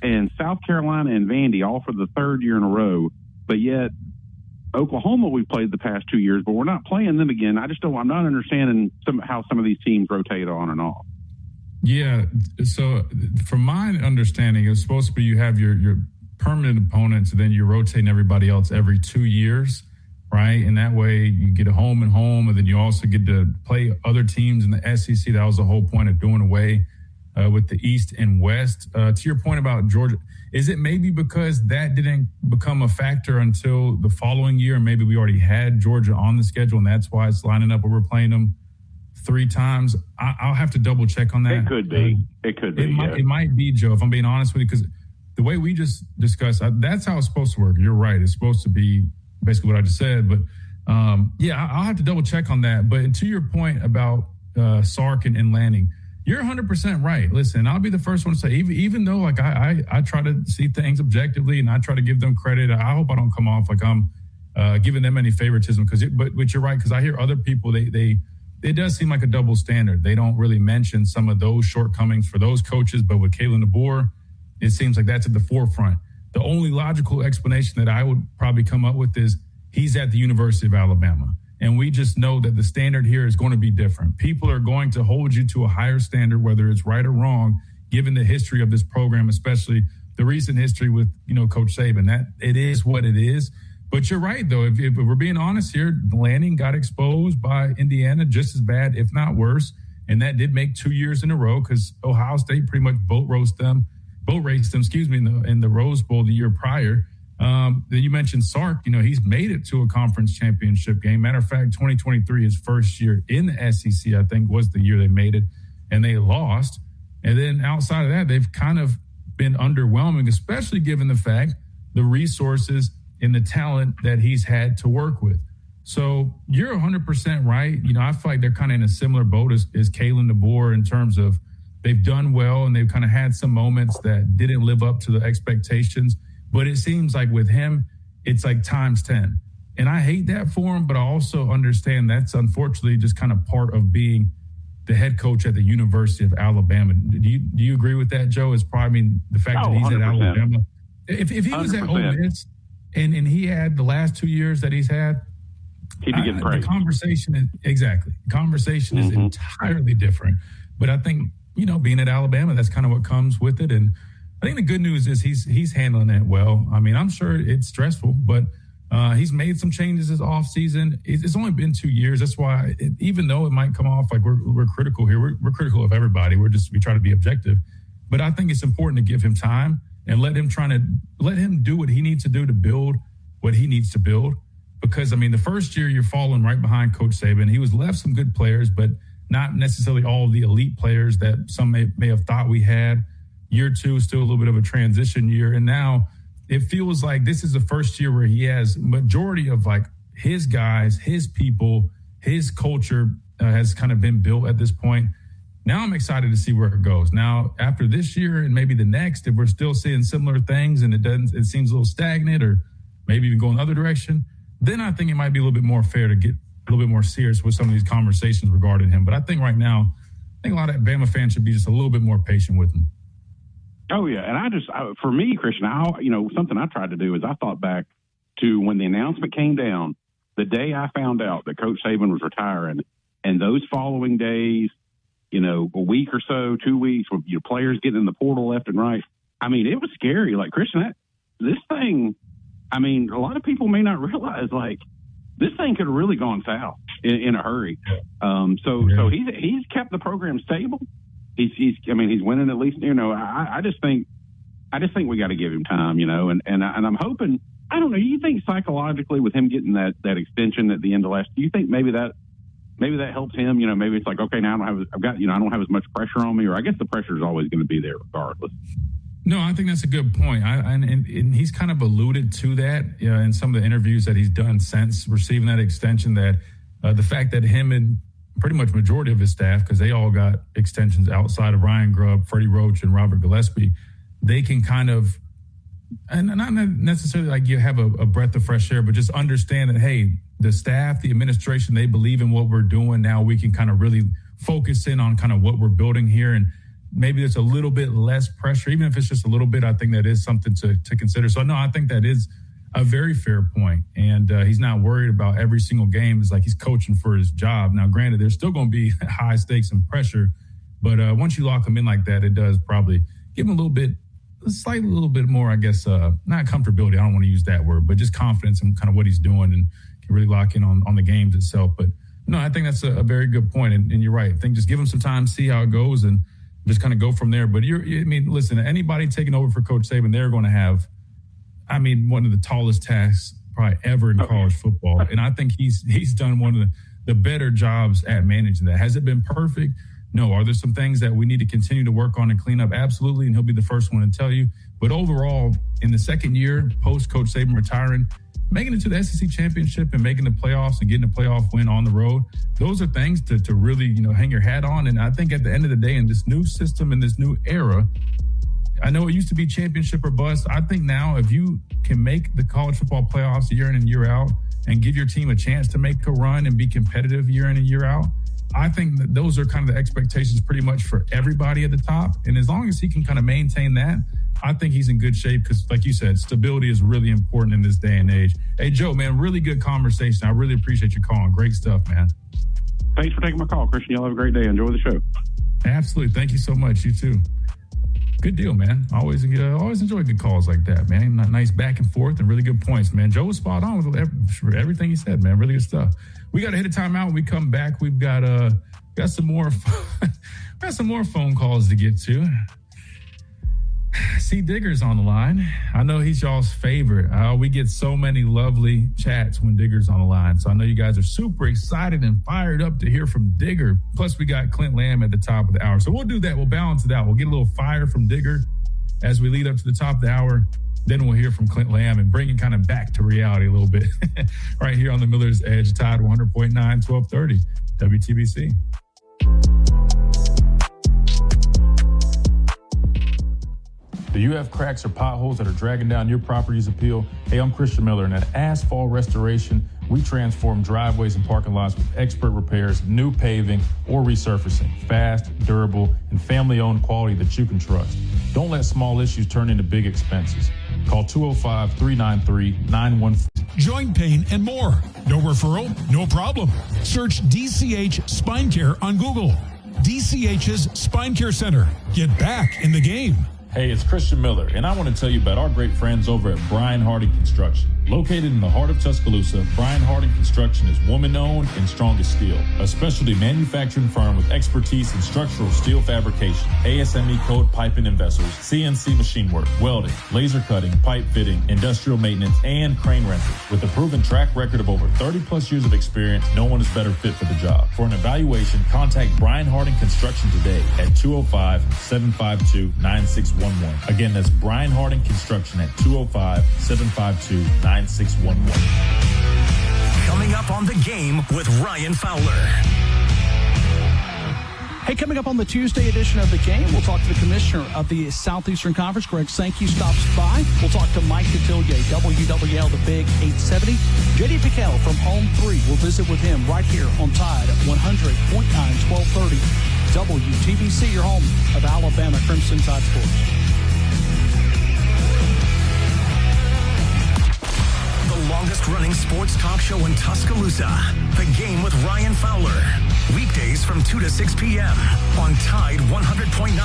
and South Carolina and Vandy all for the 3rd year in a row, but yet Oklahoma we've played the past 2 years, but we're not playing them again. I'm not understanding how some of these teams rotate on and off. Yeah, so from my understanding, it's supposed to be you have your permanent opponents, and then you're rotating everybody else every 2 years, right? And that way you get a home and home, and then you also get to play other teams in the SEC. That was the whole point of doing away with the East and West. To your point about Georgia, is it maybe because that didn't become a factor until the following year, and maybe we already had Georgia on the schedule, and that's why it's lining up where we're playing them 3 times? I'll have to double check on that. It could be. It might be, Joe, if I'm being honest with you, because the way we just discussed, that's how it's supposed to work. You're right. It's supposed to be basically what I just said. But, I'll have to double check on that. But to your point about Sark and Lanning, you're 100% right. Listen, I'll be the first one to say, even though like I try to see things objectively and I try to give them credit, I hope I don't come off like I'm giving them any favoritism. But you're right, because I hear other people, it does seem like a double standard. They don't really mention some of those shortcomings for those coaches, but with Kalen DeBoer, it seems like that's at the forefront. The only logical explanation that I would probably come up with is he's at the University of Alabama. And we just know that the standard here is going to be different. People are going to hold you to a higher standard, whether it's right or wrong, given the history of this program, especially the recent history with, Coach Saban. That it is what it is. But you're right, though. If we're being honest here, Lanning got exposed by Indiana just as bad, if not worse. And that did make 2 years in a row because Ohio State pretty much boat raced them, in the Rose Bowl the year prior. Then you mentioned Sark. He's made it to a conference championship game. Matter of fact, 2023, his first year in the SEC, I think, was the year they made it, and they lost. And then outside of that, they've kind of been underwhelming, especially given the fact the resources and the talent that he's had to work with. So you're 100% right. I feel like they're kind of in a similar boat as Kalen DeBoer in terms of they've done well and they've kind of had some moments that didn't live up to the expectations. But it seems like with him, it's like times 10. And I hate that for him, but I also understand that's unfortunately just kind of part of being the head coach at the University of Alabama. Do you agree with that, Joe? It's probably the fact that he's 100%. At Alabama. If he was 100%. At Ole Miss and he had the last 2 years that he's had, he'd be getting praised. The conversation is entirely different. But I think, being at Alabama, that's kind of what comes with it. And I think the good news is he's handling it well. I mean, I'm sure it's stressful, but he's made some changes this offseason. It's only been 2 years. That's why, even though it might come off like we're critical here, we're critical of everybody. We try to be objective. But I think it's important to give him time and let him do what he needs to do to build what he needs to build. Because, the first year you're falling right behind Coach Saban. He was left some good players, but not necessarily all of the elite players that some may have thought we had. Year two is still a little bit of a transition year. And now it feels like this is the first year where he has majority of like his guys, his people, his culture has kind of been built at this point. Now I'm excited to see where it goes. Now, after this year and maybe the next, if we're still seeing similar things and it seems a little stagnant or maybe even going the other direction, then I think it might be a little bit more fair to get a little bit more serious with some of these conversations regarding him. But I think right now, a lot of Bama fans should be just a little bit more patient with him. Oh, yeah. And for me, Christian, something I tried to do is I thought back to when the announcement came down, the day I found out that Coach Saban was retiring, and those following days, a week or so, 2 weeks, with your players getting in the portal left and right. It was scary. Like, Christian, this thing, a lot of people may not realize, like, this thing could have really gone south in a hurry. So he's kept the program stable. He's winning at least, I just think we got to give him time, and I'm hoping, I don't know, you think psychologically with him getting that extension at the end of last, do you think maybe that helps him? Maybe it's like, okay, now I don't have as much pressure on me, or I guess the pressure is always going to be there regardless. No, I think that's a good point. And he's kind of alluded to that in some of the interviews that he's done since receiving that extension, that the fact that him and pretty much majority of his staff, because they all got extensions outside of Ryan Grubb, Freddie Roach, and Robert Gillespie, they can kind of, and not necessarily like you have a breath of fresh air, but just understand that, hey, the staff, the administration, they believe in what we're doing. Now we can kind of really focus in on kind of what we're building here. And maybe there's a little bit less pressure, even if it's just a little bit. I think that is something to consider. So, no, I think that is a very fair point. And he's not worried about every single game. It's like he's coaching for his job. Now, granted, there's still going to be high stakes and pressure. But once you lock him in like that, it does probably give him a slightly little bit more, I guess, not comfortability. I don't want to use that word, but just confidence in kind of what he's doing and can really lock in on the games itself. But, no, I think that's a very good point. And you're right. I think just give him some time, see how it goes, and just kind of go from there. But listen, anybody taking over for Coach Saban, they're going to have, one of the tallest tasks probably ever in college football. And I think he's done one of the better jobs at managing that. Has it been perfect? No. Are there some things that we need to continue to work on and clean up? Absolutely. And he'll be the first one to tell you. But overall, in the second year, post Coach Saban retiring, making it to the SEC championship and making the playoffs and getting a playoff win on the road, those are things to really, hang your hat on. And I think at the end of the day, in this new system, in this new era, I know it used to be championship or bust. I think now if you can make the college football playoffs year in and year out and give your team a chance to make a run and be competitive year in and year out, I think that those are kind of the expectations pretty much for everybody at the top. And as long as he can kind of maintain that, I think he's in good shape because, like you said, stability is really important in this day and age. Hey, Joe, man, really good conversation. I really appreciate you calling. Great stuff, man. Thanks for taking my call, Christian. Y'all have a great day. Enjoy the show. Absolutely. Thank you so much. You too. Good deal, man. Always enjoy good calls like that, man. Nice back and forth and really good points, man. Joe was spot on with everything he said, man. Really good stuff. We got to hit a timeout. When we come back, we've got some more phone calls to get to. See, Digger's on the line. I know he's y'all's favorite. We get so many lovely chats when Digger's on the line. So I know you guys are super excited and fired up to hear from Digger. Plus, we got Clint Lamb at the top of the hour. So we'll do that. We'll balance it out. We'll get a little fire from Digger as we lead up to the top of the hour. Then we'll hear from Clint Lamb and bring it kind of back to reality a little bit. Right here on the Miller's Edge, Tide 100.9, 1230, WTBC. Do you have cracks or potholes that are dragging down your property's appeal? Hey, I'm Christian Miller, and at Asphalt Restoration, we transform driveways and parking lots with expert repairs, new paving, or resurfacing. Fast, durable, and family-owned quality that you can trust. Don't let small issues turn into big expenses. Call 205-393-91. Joint pain and more. No referral? No problem. Search DCH Spine Care on Google. DCH's Spine Care Center. Get back in the game. Hey, it's Christian Miller, and I want to tell you about our great friends over at Brian Harding Construction. Located in the heart of Tuscaloosa, Brian Harding Construction is woman-owned and strong as steel. A specialty manufacturing firm with expertise in structural steel fabrication, ASME code piping and vessels, CNC machine work, welding, laser cutting, pipe fitting, industrial maintenance, and crane rentals. With a proven track record of over 30-plus years of experience, no one is better fit for the job. For an evaluation, contact Brian Harding Construction today at 205-752-9611. Again, that's Brian Harding Construction at 205-752-9611. Coming up on The Game with Ryan Fowler. Hey, coming up on the Tuesday edition of The Game, we'll talk to the commissioner of the Southeastern Conference, Greg Sankey, stops by. We'll talk to Mike Cotillier, WWL, the Big 870. JD Piquel from Home 3. We'll visit with him right here on Tide 100.9, 1230. WTBC, your home of Alabama Crimson Tide Sports. Longest-running sports talk show in Tuscaloosa. The Game with Ryan Fowler. Weekdays from 2 to 6 p.m. on Tide 100.9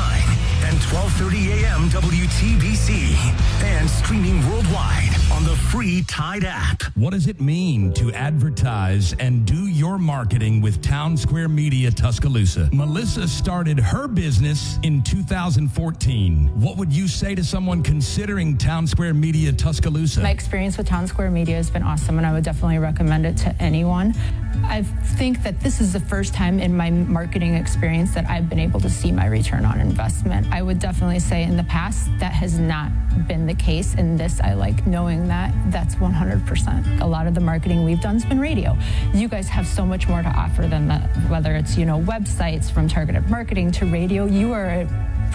and 12:30 a.m. WTBC. And streaming worldwide on the free Tide app. What does it mean to advertise and do your marketing with Town Square Media Tuscaloosa? Melissa started her business in 2014. What would you say to someone considering Town Square Media Tuscaloosa? My experience with Town Square Media has been awesome, and I would definitely recommend it to anyone. I think that this is the first time in my marketing experience that I've been able to see my return on investment. I would definitely say in the past that has not been the case. In this, I like knowing that that's 100%. A lot of the marketing we've done has been radio. You guys have so much more to offer than that, whether it's, websites from targeted marketing to radio. You are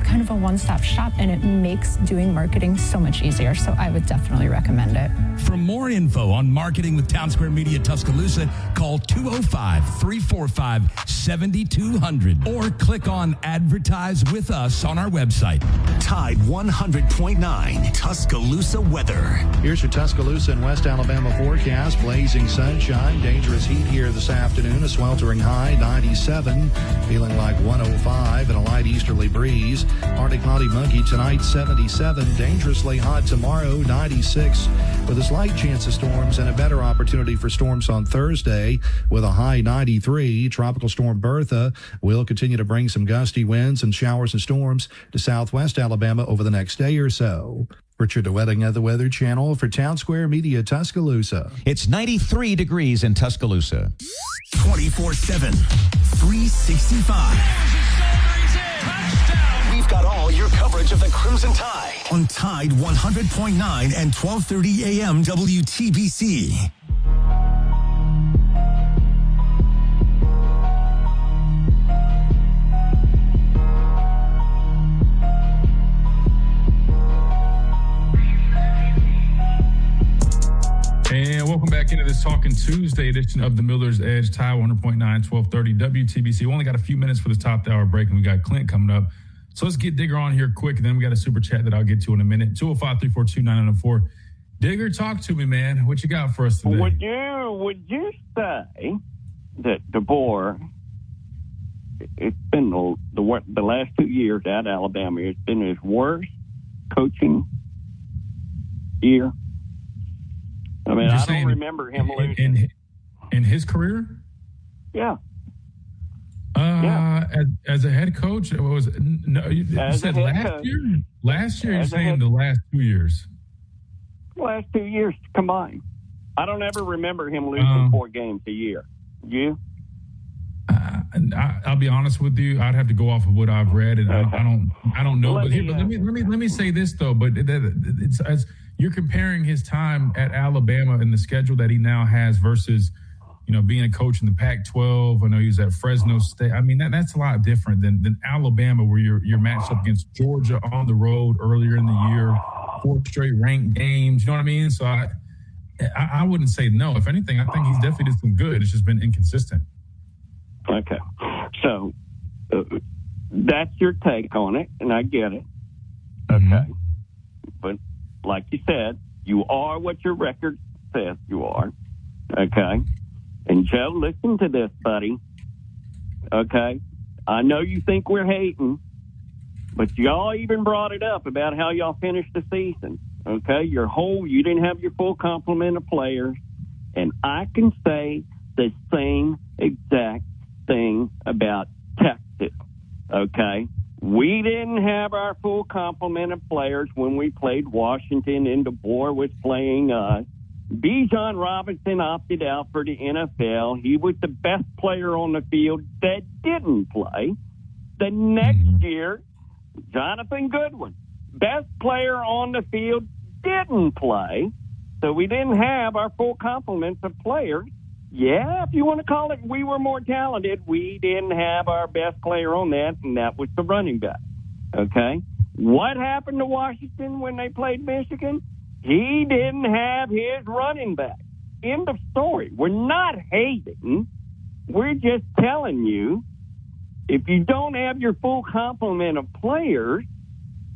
kind of a one-stop shop, and it makes doing marketing so much easier. So I would definitely recommend it. For more info on marketing with Town Square Media Tuscaloosa, call 205-345-7200 or click on Advertise with Us on our website. Tide 100.9 Tuscaloosa weather. Here's your Tuscaloosa and West Alabama forecast. Blazing sunshine, dangerous heat here this afternoon. A sweltering high, 97, feeling like 105, and a light easterly breeze. Partly cloudy, muggy tonight, 77. Dangerously hot tomorrow, 96. With a slight chance of storms and a better opportunity for storms on Thursday with a high 93. Tropical storm Bertha will continue to bring some gusty winds and showers and storms to southwest Alabama over the next day or so. Richard DeWetting of the Weather Channel for Town Square Media Tuscaloosa. It's 93 degrees in Tuscaloosa. 24/7, 365. We've got all your coverage of the Crimson Tide on Tide 100.9 and 12:30 a.m. WTBC. And welcome back into this Talking Tuesday edition of the Miller's Edge, Tide 100.9, 1230 WTBC. We only got a few minutes for this top of the hour break, and we got Clint coming up. So let's get Digger on here quick, and then we got a super chat that I'll get to in a minute. 205-342-9904. Digger, talk to me, man. What you got for us today? Would you say that DeBoer it's been the last 2 years at Alabama. It's been his worst coaching year. I mean, I don't remember him losing. In his career? Yeah. As a head coach, what was it? No, you said last year? Last year, you're saying the last 2 years? Last 2 years combined. I don't ever remember him losing 4 games a year. You? I'll be honest with you. I'd have to go off of what I've read, and I don't know. But let me say this though. But it's as you're comparing his time at Alabama and the schedule that he now has versus, being a coach in the Pac-12. I know he was at Fresno State. I mean, that's a lot different than Alabama, where you're matched up against Georgia on the road earlier in the year, 4 straight ranked games. You know what I mean? So I wouldn't say no. If anything, I think he's definitely did some good. It's just been inconsistent. Okay. So that's your take on it, and I get it. Okay. But like you said, you are what your record says you are. Okay. And Joe, listen to this, buddy. Okay. I know you think we're hating, but y'all even brought it up about how y'all finished the season. Okay. You didn't have your full complement of players. And I can say the same exact thing about Texas. Okay. We didn't have our full complement of players when we played Washington and DeBoer was playing us. Bijan Robinson opted out for the NFL. He was the best player on the field that didn't play. The next year, Jonathan Goodwin, best player on the field, didn't play. So we didn't have our full complement of players. Yeah, if you want to call it, we were more talented. We didn't have our best player on that, and that was the running back. Okay? What happened to Washington when they played Michigan? He didn't have his running back. End of story. We're not hating. We're just telling you, if you don't have your full complement of players,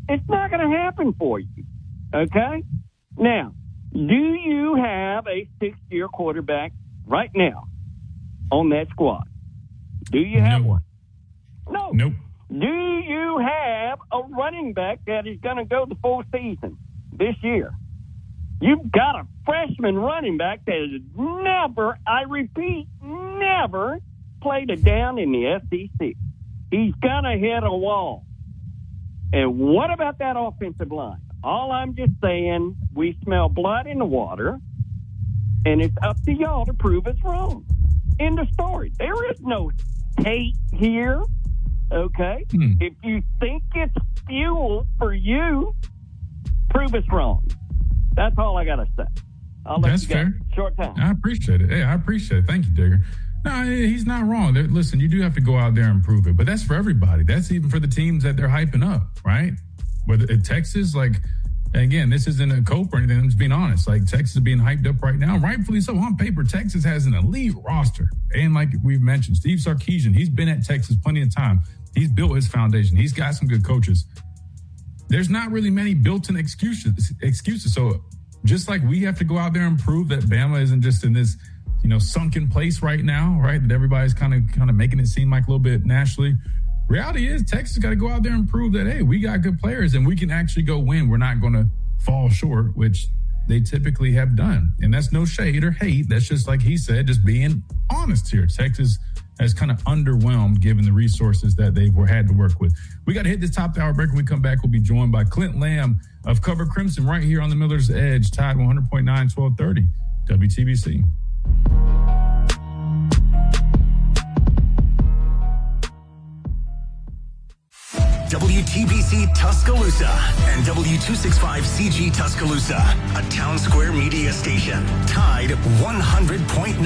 it's not going to happen for you. Okay? Now, do you have a 6-year quarterback right now on that squad? Do you have one? No. Nope. Do you have a running back that is going to go the full season this year? You've got a freshman running back that has never, I repeat, never played a down in the SEC. He's going to hit a wall. And what about that offensive line? All I'm just saying, we smell blood in the water, and it's up to y'all to prove us wrong. End of story. There is no hate here, okay? If you think it's fuel for you, prove us wrong. That's all I got to say. That's fair. Short time. I appreciate it. Hey, I appreciate it. Thank you, Digger. No, he's not wrong. Listen, you do have to go out there and prove it, but that's for everybody. That's even for the teams that they're hyping up, right? Whether in Texas, again, this isn't a cope or anything. I'm just being honest. Texas is being hyped up right now, rightfully so. On paper, Texas has an elite roster. And like we've mentioned, Steve Sarkisian, he's been at Texas plenty of time. He's built his foundation. He's got some good coaches. There's not really many built-in excuses. So just like we have to go out there and prove that Bama isn't just in this, sunken place right now, right? That everybody's kind of making it seem like a little bit nationally. Reality is Texas got to go out there and prove that, hey, we got good players and we can actually go win. We're not going to fall short, which they typically have done. And that's no shade or hate. That's just like he said, just being honest here. Texas has kind of underwhelmed given the resources that they've had to work with. We got to hit this top hour break. When we come back, we'll be joined by Clint Lamb of Cover Crimson right here on the Miller's Edge, Tide 100.9, 1230, WTBC. WTBC Tuscaloosa and W265CG Tuscaloosa, a Town Square media station. Tide 100.9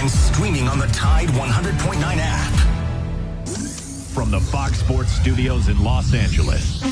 and streaming on the Tide 100.9 app. From the Fox Sports Studios in Los Angeles,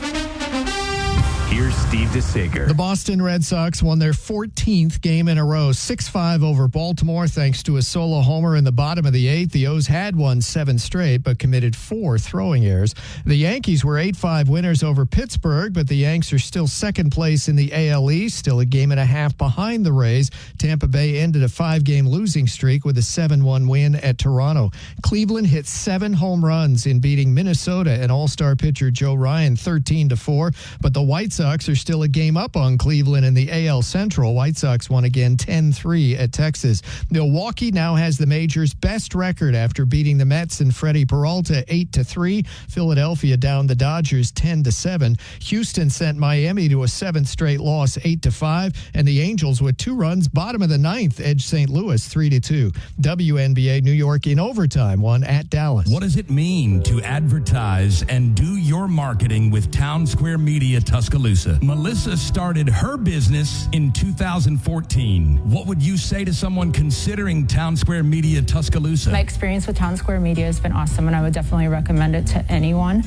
Here's Steve DeSager. The Boston Red Sox won their 14th game in a row, 6-5 over Baltimore, thanks to a solo homer in the bottom of the eighth. The O's had won 7 straight, but committed 4 throwing errors. The Yankees were 8-5 winners over Pittsburgh, but the Yanks are still second place in the AL East, still a game and a half behind the Rays. Tampa Bay ended a 5-game losing streak with a 7-1 win at Toronto. Cleveland hit 7 home runs in beating Minnesota and all-star pitcher Joe Ryan 13-4, but the White Sox are still a game up on Cleveland in the AL Central. White Sox won again 10-3 at Texas. Milwaukee now has the major's best record after beating the Mets and Freddie Peralta 8-3. Philadelphia downed the Dodgers 10-7. Houston sent Miami to a 7th straight loss 8-5, and the Angels with 2 runs bottom of the 9th edged St. Louis 3-2. WNBA New York in overtime won at Dallas. What does it mean to advertise and do your marketing with Town Square Media Tuscaloosa? Melissa started her business in 2014. What would you say to someone considering Town Square Media Tuscaloosa? My experience with Town Square Media has been awesome, and I would definitely recommend it to anyone.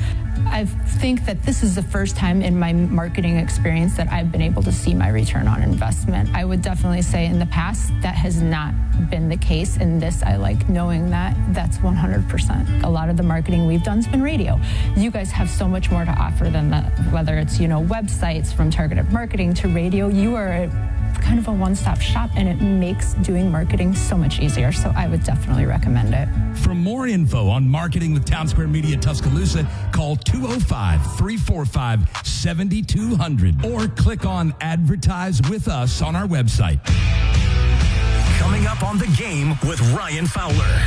I think that this is the first time in my marketing experience that I've been able to see my return on investment. I would definitely say in the past that has not been the case. In this, I like knowing that that's 100%. A lot of the marketing we've done has been radio. You guys have so much more to offer than that, whether it's, websites from targeted marketing to radio. You are kind of a one-stop shop, and it makes doing marketing so much easier. So I would definitely recommend it. For more info on marketing with Town Square Media Tuscaloosa, call 205-345-7200 or click on Advertise with Us on our website. Coming up on The Game with Ryan Fowler.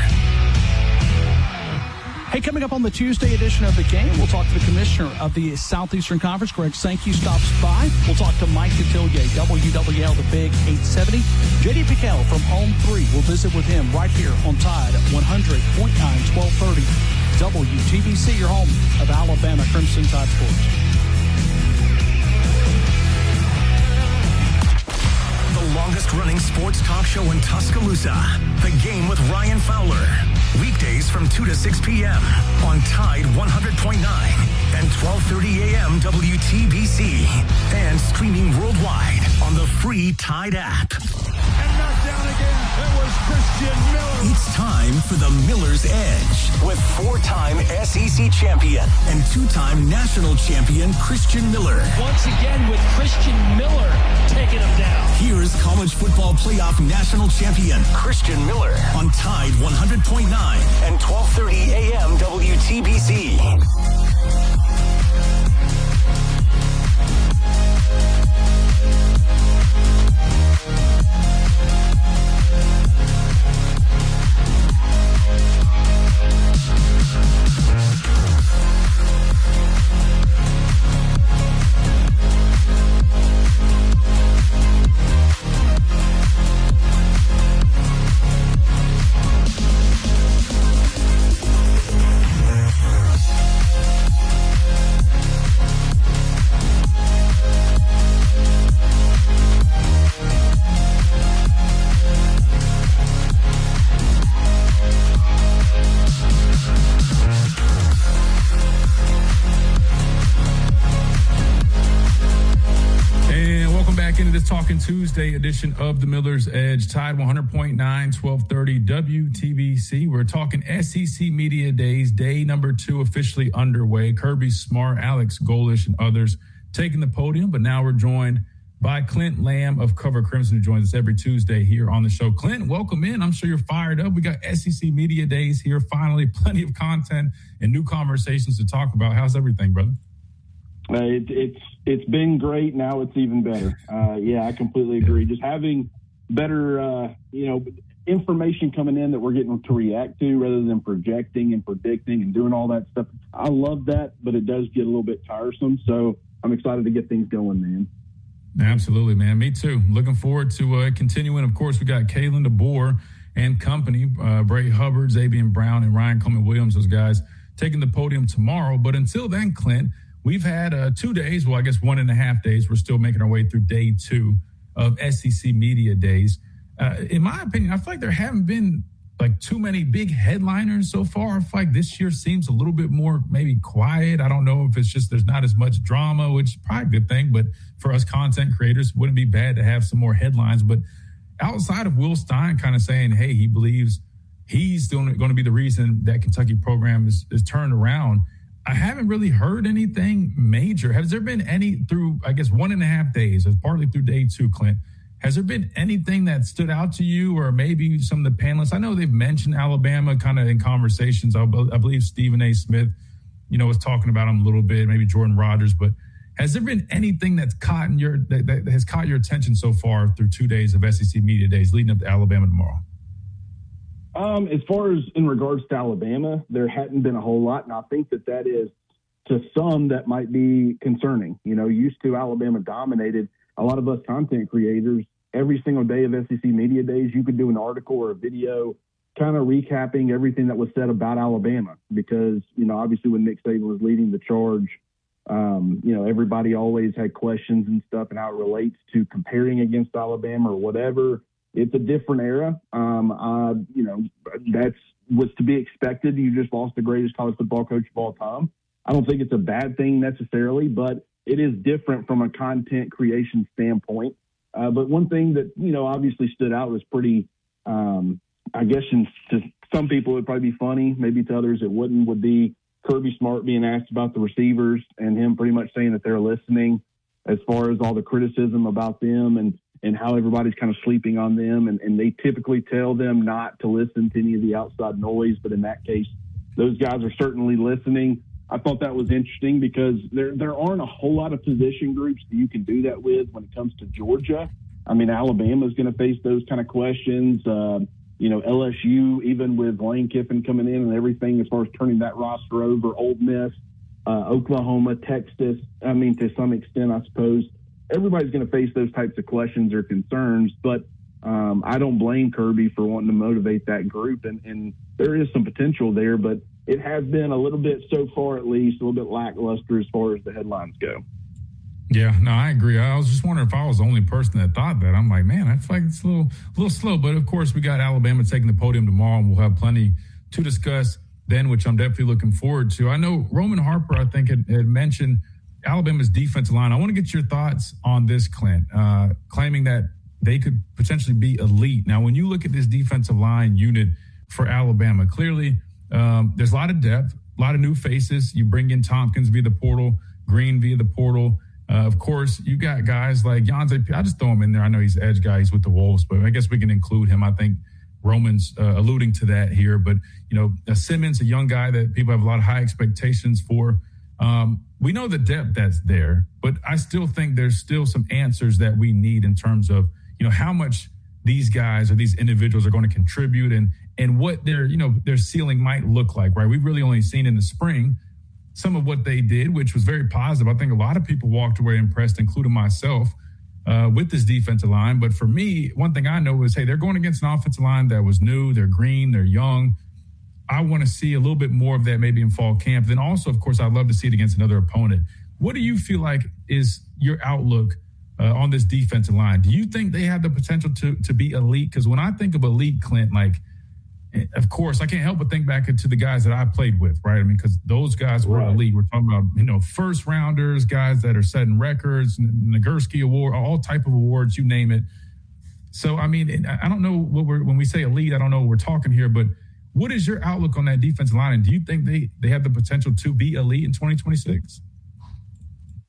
Hey, coming up on the Tuesday edition of The Game, we'll talk to the commissioner of the Southeastern Conference, Greg Sankey, stops by. We'll talk to Mike Detillier, WWL, the Big 870. JD Piquel from Home 3. We'll visit with him right here on Tide 100.9, 1230 WTBC, your home of Alabama Crimson Tide Sports. The longest-running sports talk show in Tuscaloosa. The Game with Ryan Fowler. Weekdays from 2 to 6 p.m. on Tide 100.9 and 12:30 a.m. WTBC. And streaming worldwide on the free Tide app. And knocked down again. It was Christian Miller. It's time for the Miller's Edge with 4-time SEC champion and 2-time national champion Christian Miller. Once again with Christian Miller taking him down. Here's college football playoff national champion Christian Miller on Tide 100.9 and 12:30 a.m. WTBC. Talking Tuesday edition of the Miller's Edge, Tide 100.9, 1230 WTBC. We're talking SEC Media Days, day number 2 officially underway. Kirby Smart, Alex Golish, and others taking the podium, but now we're joined by Clint Lamb of Cover Crimson, who joins us every Tuesday here on the show. Clint, welcome in. I'm sure you're fired up. We got SEC Media Days here, finally, plenty of content and new conversations to talk about. How's everything, brother? It's been great. Now it's even better. Yeah, I completely agree. Just having better, information coming in that we're getting to react to rather than projecting and predicting and doing all that stuff. I love that, but it does get a little bit tiresome. So I'm excited to get things going, man. Absolutely, man. Me too. Looking forward to continuing. Of course, we got Kalen DeBoer and company, Bray Hubbard, Xavier Brown, and Ryan Coleman-Williams, those guys taking the podium tomorrow. But until then, Clint, we've had 2 days, well, I guess 1.5 days. We're still making our way through day 2 of SEC Media Days. In my opinion, I feel like there haven't been like too many big headliners so far. I feel like this year seems a little bit more maybe quiet. I don't know if it's just there's not as much drama, which is probably a good thing. But for us content creators, it wouldn't be bad to have some more headlines. But outside of Will Stein kind of saying, hey, he believes he's going to be the reason that Kentucky program is turned around, I haven't really heard anything major. Has there been any through, I guess, 1.5 days, or partly through day 2, Clint? Has there been anything that stood out to you, or maybe some of the panelists? I know they've mentioned Alabama kind of in conversations. I believe Stephen A. Smith, was talking about them a little bit, maybe Jordan Rodgers. But has there been anything that has caught your attention so far through 2 days of SEC Media Days leading up to Alabama tomorrow? As far as in regards to Alabama, there hadn't been a whole lot, and I think that is, to some, that might be concerning. Used to Alabama dominated. A lot of us content creators, every single day of SEC Media Days, you could do an article or a video kind of recapping everything that was said about Alabama because, obviously when Nick Saban was leading the charge, everybody always had questions and stuff and how it relates to comparing against Alabama or whatever. It's a different era. That's what's to be expected. You just lost the greatest college football coach of all time. I don't think it's a bad thing necessarily, but it is different from a content creation standpoint. But one thing that, obviously stood out was pretty, I guess to some people it would probably be funny, maybe to others it wouldn't, would be Kirby Smart being asked about the receivers and him pretty much saying that they're listening as far as all the criticism about them and how everybody's kind of sleeping on them. And they typically tell them not to listen to any of the outside noise. But in that case, those guys are certainly listening. I thought that was interesting because there aren't a whole lot of position groups that you can do that with when it comes to Georgia. I mean, Alabama's going to face those kind of questions. LSU, even with Lane Kiffin coming in and everything as far as turning that roster over, Ole Miss, Oklahoma, Texas. I mean, to some extent, I suppose everybody's going to face those types of questions or concerns, but I don't blame Kirby for wanting to motivate that group, and there is some potential there, but it has been a little bit, so far at least, a little bit lackluster as far as the headlines go. Yeah, no, I agree. I was just wondering if I was the only person that thought that. I'm like, man, I feel like it's a little slow. But, of course, we got Alabama taking the podium tomorrow, and we'll have plenty to discuss then, which I'm definitely looking forward to. I know Roman Harper, I think, had mentioned Alabama's defensive line. I want to get your thoughts on this, Clint, claiming that they could potentially be elite. Now, when you look at this defensive line unit for Alabama, clearly there's a lot of depth, a lot of new faces. You bring in Tompkins via the portal, Green via the portal. Of course, you got guys like Yonze. I just throw him in there. I know he's the edge guy. He's with the Wolves, but I guess we can include him. I think Roman's alluding to that here. But, Simmons, a young guy that people have a lot of high expectations for. We know the depth that's there, but I still think there's still some answers that we need in terms of, how much these guys or these individuals are going to contribute and what their ceiling might look like, right? We've really only seen in the spring some of what they did, which was very positive. I think a lot of people walked away impressed, including myself, with this defensive line. But for me, one thing I know is, hey, they're going against an offensive line that was new, they're green, they're young. I want to see a little bit more of that maybe in fall camp. Then also, of course, I'd love to see it against another opponent. What do you feel like is your outlook on this defensive line? Do you think they have the potential to be elite? Because when I think of elite, Clint, of course, I can't help but think back to the guys that I played with, right? I mean, because those guys were elite. We're talking about, first rounders, guys that are setting records, Nagurski Award, all type of awards, you name it. So, I mean, I don't know when we say elite, I don't know what we're talking here, but what is your outlook on that defensive line? And do you think they have the potential to be elite in 2026?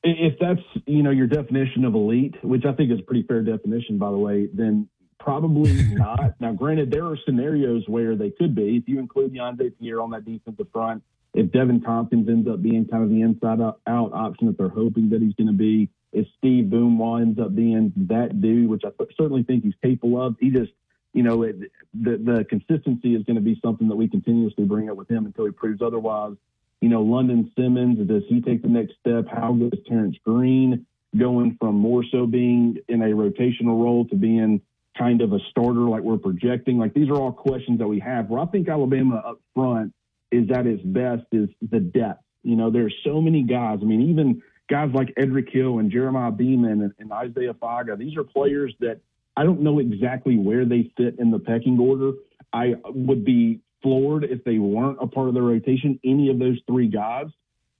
If that's, your definition of elite, which I think is a pretty fair definition, by the way, then probably not. Now, granted, there are scenarios where they could be. If you include Yonze Pierre on that defensive front, if Devin Tompkins ends up being kind of the inside-out option that they're hoping that he's going to be, if Steve Boomwa ends up being that dude, which I certainly think he's capable of, he just, the consistency is going to be something that we continuously bring up with him until he proves otherwise. London Simmons, does he take the next step? How good is Terrence Green going from more so being in a rotational role to being kind of a starter like we're projecting? These are all questions that we have. Where I think Alabama up front is at its best is the depth. There's so many guys. I mean, even guys like Edric Hill and Jeremiah Beeman and Isaiah Faga, these are players that I don't know exactly where they fit in the pecking order. I would be floored if they weren't a part of the rotation, any of those three guys.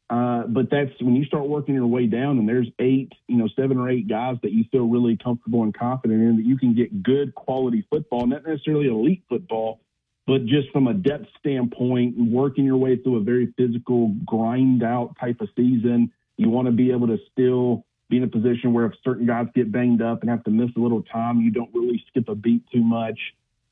But that's when you start working your way down and there's 7 or 8 guys that you feel really comfortable and confident in, that you can get good quality football, not necessarily elite football, but just from a depth standpoint, working your way through a very physical, grind out type of season. You want to be able to still be in a position where if certain guys get banged up and have to miss a little time, you don't really skip a beat too much.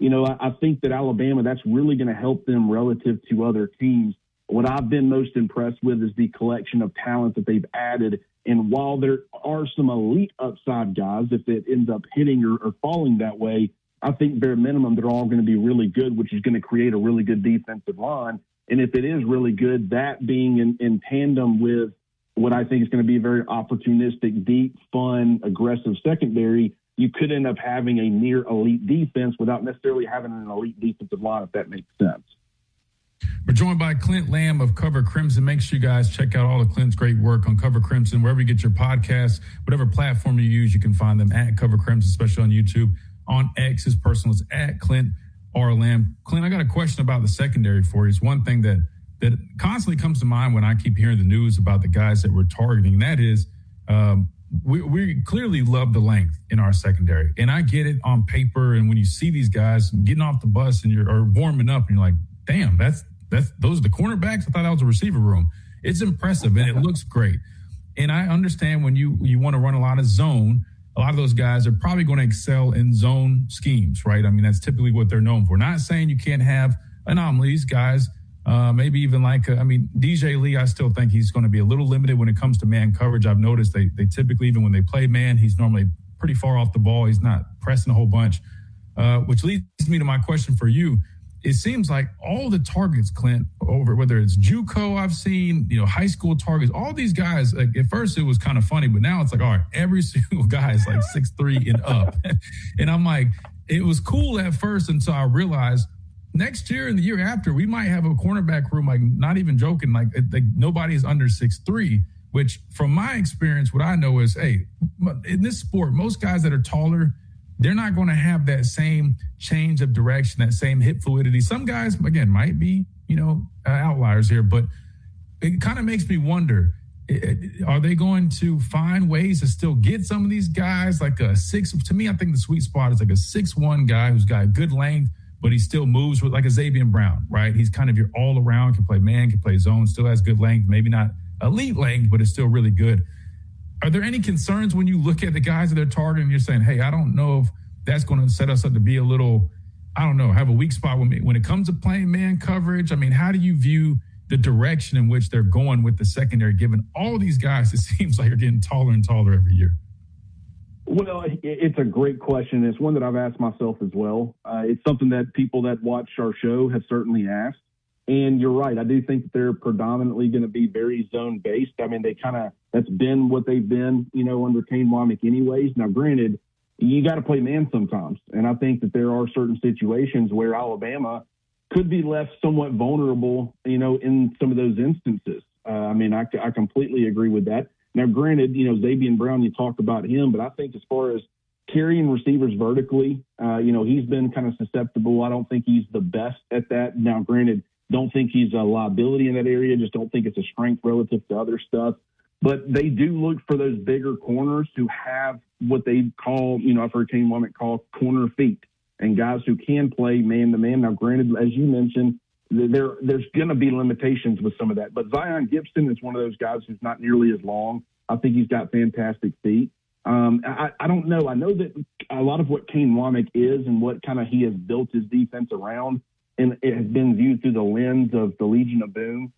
I think that Alabama, that's really going to help them relative to other teams. What I've been most impressed with is the collection of talent that they've added. And while there are some elite upside guys, if it ends up hitting or falling that way, I think bare minimum, they're all going to be really good, which is going to create a really good defensive line. And if it is really good, that being in tandem with what I think is going to be a very opportunistic, deep, fun, aggressive secondary, you could end up having a near elite defense without necessarily having an elite defensive line, if that makes sense. We're joined by Clint Lamb of Cover Crimson. Make sure you guys check out all of Clint's great work on Cover Crimson, wherever you get your podcasts, whatever platform you use, you can find them at Cover Crimson, especially on YouTube. On X, his personal is at Clint R. Lamb. Clint, I got a question about the secondary for you. It's one thing that constantly comes to mind when I keep hearing the news about the guys that we're targeting, and that is we clearly love the length in our secondary. And I get it on paper, and when you see these guys getting off the bus and you're warming up and you're like, damn, those are the cornerbacks? I thought that was a receiver room. It's impressive, and it looks great. And I understand when you want to run a lot of zone, a lot of those guys are probably going to excel in zone schemes, right? I mean, that's typically what they're known for. Not saying you can't have anomalies, guys. Maybe even DJ Lee, I still think he's going to be a little limited when it comes to man coverage. I've noticed they typically, even when they play man, he's normally pretty far off the ball. He's not pressing a whole bunch, which leads me to my question for you. It seems like all the targets, Clint, over whether it's JUCO I've seen, high school targets, all these guys, like at first it was kind of funny, but now it's like, all right, every single guy is like 6'3" and up. And I'm like, it was cool at first until I realized next year and the year after, we might have a cornerback room, like not even joking, like nobody is under 6'3", which from my experience, what I know is, hey, in this sport, most guys that are taller, they're not going to have that same change of direction, that same hip fluidity. Some guys, again, might be, outliers here, but it kind of makes me wonder, are they going to find ways to still get some of these guys like a 6? To me, I think the sweet spot is like a 6'1" guy who's got good length, but he still moves with like a Xavier Brown, right? He's kind of your all around, can play man, can play zone, still has good length, maybe not elite length, but it's still really good. Are there any concerns when you look at the guys that they're targeting and you're saying, hey, I don't know if that's going to set us up to be a little, have a weak spot when it comes to playing man coverage? I mean, how do you view the direction in which they're going with the secondary, given all these guys, it seems like are getting taller and taller every year? Well, it's a great question. It's one that I've asked myself as well. It's something that people that watch our show have certainly asked. And you're right. I do think that they're predominantly going to be very zone-based. I mean, that's been what they've been, under Kane Womack anyways. Now, granted, you got to play man sometimes. And I think that there are certain situations where Alabama could be left somewhat vulnerable, in some of those instances. I completely agree with that. Now, granted, Xavier Brown, you talked about him, but I think as far as carrying receivers vertically, he's been kind of susceptible. I don't think he's the best at that. Now, granted, don't think he's a liability in that area. Just don't think it's a strength relative to other stuff. But they do look for those bigger corners who have what they call, I've heard Kane Womack call corner feet, and guys who can play man-to-man. Now, granted, as you mentioned, there's going to be limitations with some of that. But Zion Gibson is one of those guys who's not nearly as long. I think he's got fantastic feet. I don't know. I know that a lot of what Kane Womack is and what kind of he has built his defense around, and it has been viewed through the lens of the Legion of Boom,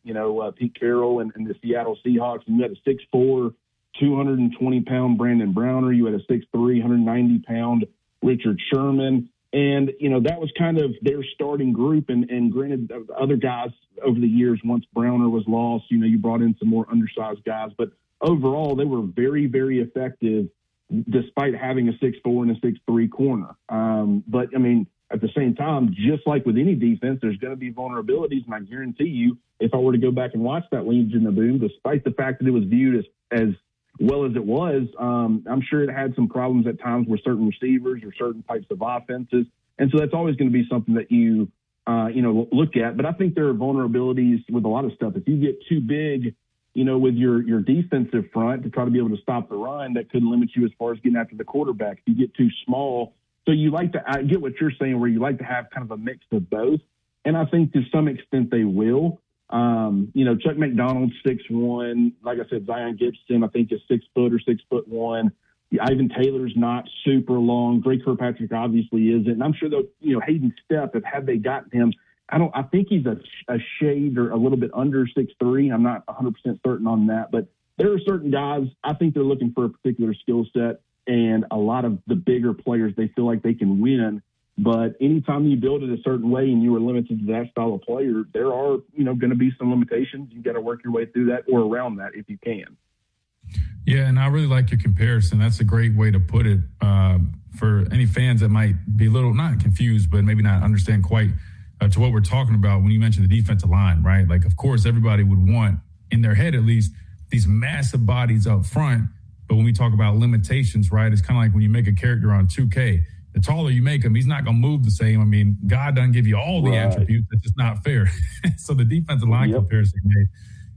Pete Carroll and the Seattle Seahawks. And you had a 6'4", 220-pound Brandon Browner. You had a 6'3", 190-pound Richard Sherman. And, that was kind of their starting group. And granted, other guys over the years, once Browner was lost, you brought in some more undersized guys. But overall, they were very, very effective despite having a 6'4" and a 6'3" corner. But, at the same time, just like with any defense, there's going to be vulnerabilities. And I guarantee you, if I were to go back and watch that Legion of Boom, despite the fact that it was viewed as well as it was, I'm sure it had some problems at times with certain receivers or certain types of offenses. And so that's always going to be something that you look at. But I think there are vulnerabilities with a lot of stuff. If you get too big, with your defensive front to try to be able to stop the run, that could limit you as far as getting after the quarterback. If you get too small, so I get what you're saying, where you like to have kind of a mix of both. And I think to some extent they will. Chuck McDonald's 6'1". Like I said, Zion Gibson, I think, is 6 foot or 6'1". Ivan Taylor's not super long. Dre Kirkpatrick obviously isn't. And I'm sure Hayden Stepp, had they gotten him, I think he's a shade or a little bit under 6'3". I'm not 100% certain on that, but there are certain guys, I think they're looking for a particular skill set, and a lot of the bigger players, they feel like they can win. But anytime you build it a certain way and you are limited to that style of player, there are, going to be some limitations. You got to work your way through that or around that if you can. Yeah, and I really like your comparison. That's a great way to put it for any fans that might be a little, not confused, but maybe not understand quite to what we're talking about when you mentioned the defensive line, right? Like, of course, everybody would want, in their head at least, these massive bodies up front. But when we talk about limitations, right, it's kind of like when you make a character on 2K. The taller you make him, he's not going to move the same. I mean, God doesn't give you all the attributes. That's just not fair. So the defensive line comparison made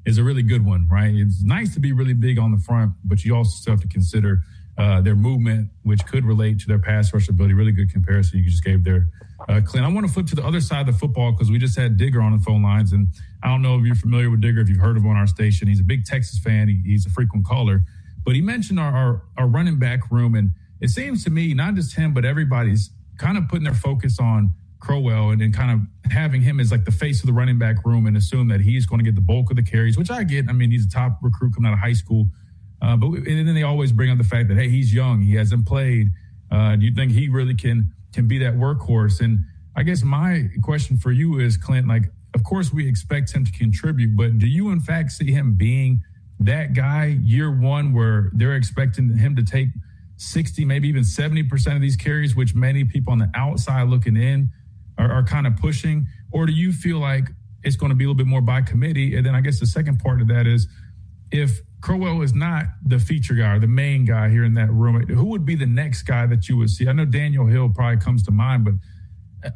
is a really good one, right? It's nice to be really big on the front, but you also still have to consider their movement, which could relate to their pass rush ability. Really good comparison you just gave there, Clint. I want to flip to the other side of the football because we just had Digger on the phone lines, and I don't know if you're familiar with Digger, if you've heard of him on our station. He's a big Texas fan. He's a frequent caller. But he mentioned our running back room, and it seems to me, not just him, but everybody's kind of putting their focus on Crowell and kind of having him as like the face of the running back room and assume that he's going to get the bulk of the carries, which I get. I mean, he's a top recruit coming out of high school. And then they always bring up the fact that, hey, he's young. He hasn't played. Do you think he really can be that workhorse? And I guess my question for you is, Clint, like, of course we expect him to contribute, but do you in fact see him being that guy year one where they're expecting him to take 60, maybe even 70% of these carries, which many people on the outside looking in are kind of pushing? Or do you feel like it's going to be a little bit more by committee? And then I guess the second part of that is, if Crowell is not the feature guy or the main guy here in that room, who would be the next guy that you would see? I know Daniel Hill probably comes to mind, but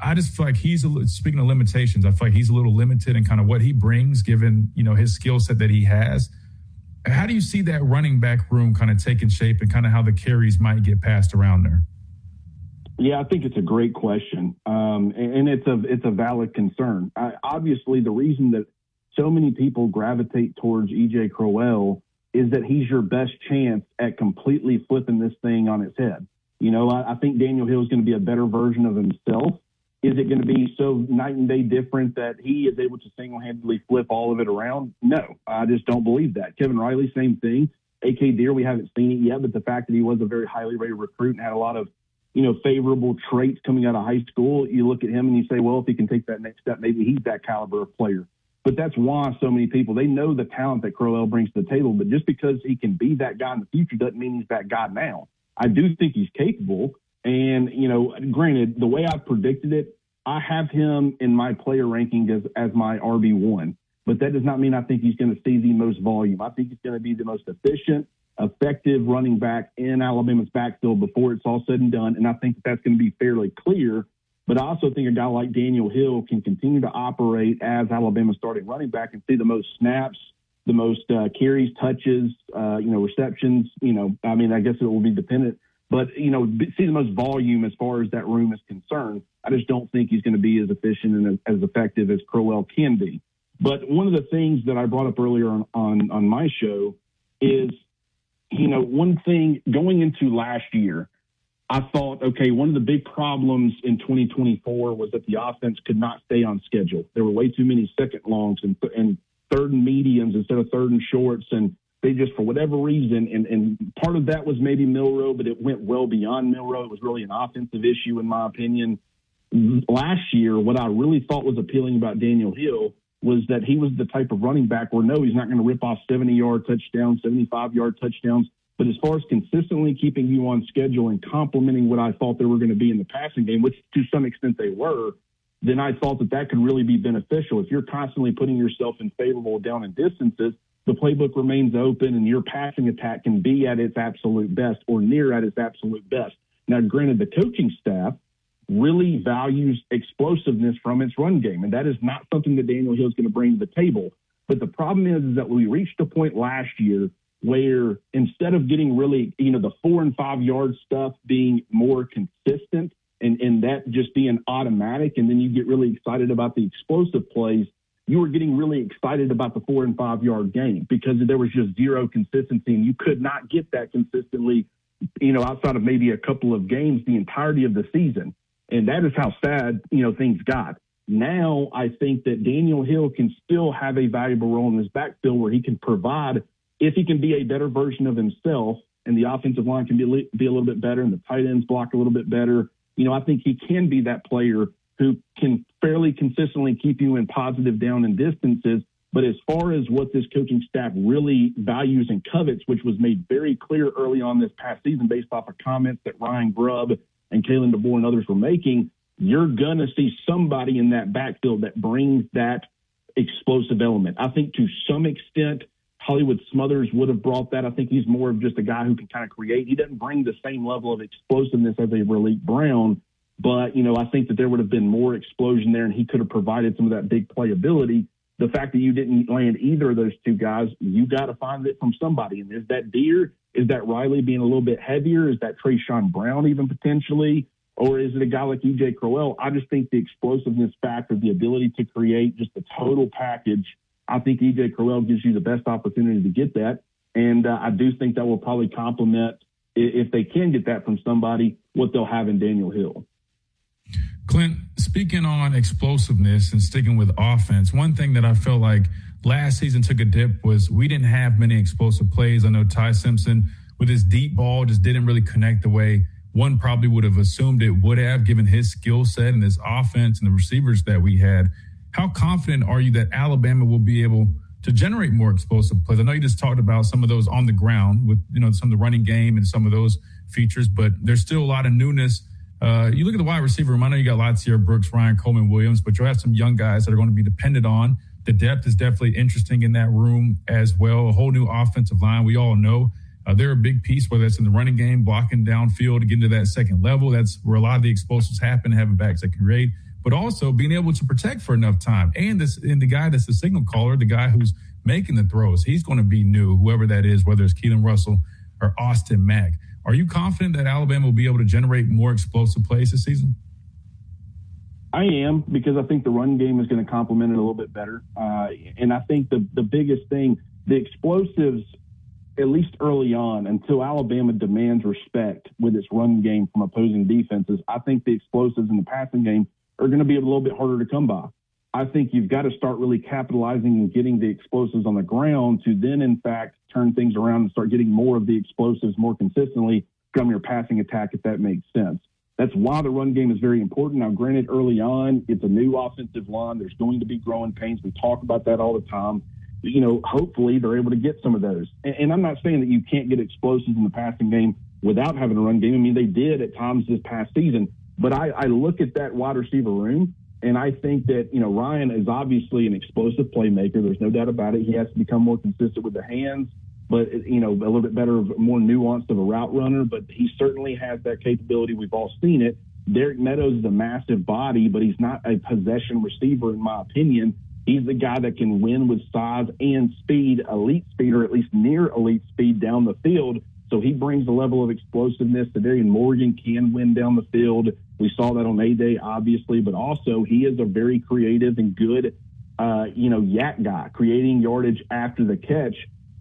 I just feel like speaking of limitations, I feel like he's a little limited in kind of what he brings, given, his skill set that he has. How do you see that running back room kind of taking shape and kind of how the carries might get passed around there? Yeah, I think it's a great question. And it's a valid concern. Obviously, the reason that so many people gravitate towards E.J. Crowell is that he's your best chance at completely flipping this thing on its head. I think Daniel Hill is going to be a better version of himself. Is it going to be so night and day different that he is able to single-handedly flip all of it around? No, I just don't believe that. Kevin Riley, same thing. A.K. Deere, we haven't seen it yet, but the fact that he was a very highly rated recruit and had a lot of, favorable traits coming out of high school, you look at him and you say, well, if he can take that next step, maybe he's that caliber of player. But that's why so many people, they know the talent that Crowell brings to the table, but just because he can be that guy in the future doesn't mean he's that guy now. I do think he's capable. And, granted, the way I've predicted it, I have him in my player ranking as my RB1. But that does not mean I think he's going to see the most volume. I think he's going to be the most efficient, effective running back in Alabama's backfield before it's all said and done. And I think that's going to be fairly clear. But I also think a guy like Daniel Hill can continue to operate as Alabama's starting running back and see the most snaps, the most carries, touches, receptions. I guess it will be dependent. But, see the most volume as far as that room is concerned. I just don't think he's going to be as efficient and as effective as Crowell can be. But one of the things that I brought up earlier on my show is, one thing going into last year, I thought, okay, one of the big problems in 2024 was that the offense could not stay on schedule. There were way too many second longs and third and mediums instead of third and shorts. And they just, for whatever reason, and part of that was maybe Milroe, but it went well beyond Milroe. It was really an offensive issue, in my opinion. Last year, what I really thought was appealing about Daniel Hill was that he was the type of running back where, no, he's not going to rip off 70-yard touchdowns, 75-yard touchdowns. But as far as consistently keeping you on schedule and complementing what I thought they were going to be in the passing game, which to some extent they were, then I thought that could really be beneficial. If you're constantly putting yourself in favorable down and distances, the playbook remains open and your passing attack can be at its absolute best or near at its absolute best. Now, granted, the coaching staff really values explosiveness from its run game. And that is not something that Daniel Hill is going to bring to the table. But the problem is that we reached a point last year where instead of getting really, the 4 and 5 yard stuff being more consistent and that just being automatic, and then you get really excited about the explosive plays, you were getting really excited about the 4 and 5 yard game because there was just zero consistency, and you could not get that consistently, outside of maybe a couple of games the entirety of the season. And that is how sad, things got. Now I think that Daniel Hill can still have a valuable role in this backfield where he can provide, if he can be a better version of himself and the offensive line can be a little bit better and the tight ends block a little bit better, I think he can be that player who can fairly consistently keep you in positive down and distances. But as far as what this coaching staff really values and covets, which was made very clear early on this past season based off of comments that Ryan Grubb and Kalen DeBoer and others were making, you're going to see somebody in that backfield that brings that explosive element. I think to some extent, Hollywood Smothers would have brought that. I think he's more of just a guy who can kind of create. He doesn't bring the same level of explosiveness as a Raleek Brown, but, I think that there would have been more explosion there and he could have provided some of that big playability. The fact that you didn't land either of those two guys, you got to find it from somebody. And is that Deere? Is that Riley being a little bit heavier? Is that Trayshawn Brown even potentially? Or is it a guy like E.J. Crowell? I just think the explosiveness factor, the ability to create, just the total package, I think E.J. Crowell gives you the best opportunity to get that. And I do think that will probably complement, if they can get that from somebody, what they'll have in Daniel Hill. Clint, speaking on explosiveness and sticking with offense, one thing that I felt like last season took a dip was we didn't have many explosive plays. I know Ty Simpson with his deep ball just didn't really connect the way one probably would have assumed it would have, given his skill set and his offense and the receivers that we had. How confident are you that Alabama will be able to generate more explosive plays? I know you just talked about some of those on the ground with, some of the running game and some of those features, but there's still a lot of newness. You look at the wide receiver room. I know you got Latsier Brooks, Ryan Coleman Williams, but you'll have some young guys that are going to be dependent on. The depth is definitely interesting in that room as well. A whole new offensive line. We all know they're a big piece, whether it's in the running game, blocking downfield to get into that second level. That's where a lot of the explosives happen, having backs that can create, but also being able to protect for enough time. And the guy that's the signal caller, the guy who's making the throws, he's going to be new, whoever that is, whether it's Keelan Russell or Austin Mack. Are you confident that Alabama will be able to generate more explosive plays this season? I am, because I think the run game is going to complement it a little bit better. And I think the biggest thing, the explosives, at least early on, until Alabama demands respect with its run game from opposing defenses, I think the explosives in the passing game are going to be a little bit harder to come by. I think you've got to start really capitalizing and getting the explosives on the ground to then, in fact, turn things around and start getting more of the explosives more consistently from your passing attack, if that makes sense. That's why the run game is very important. Now, granted, early on, it's a new offensive line. There's going to be growing pains. We talk about that all the time. Hopefully they're able to get some of those. And I'm not saying that you can't get explosives in the passing game without having a run game. I mean, they did at times this past season. But I look at that wide receiver room, and I think that, Ryan is obviously an explosive playmaker. There's no doubt about it. He has to become more consistent with the hands, but, a little bit better, more nuanced of a route runner. But he certainly has that capability. We've all seen it. Derek Meadows is a massive body, but he's not a possession receiver, in my opinion. He's the guy that can win with size and speed, elite speed, or at least near elite speed down the field. So he brings a level of explosiveness that Darian Morgan can win down the field. We saw that on A-Day, obviously, but also he is a very creative and good, yak guy, creating yardage after the catch.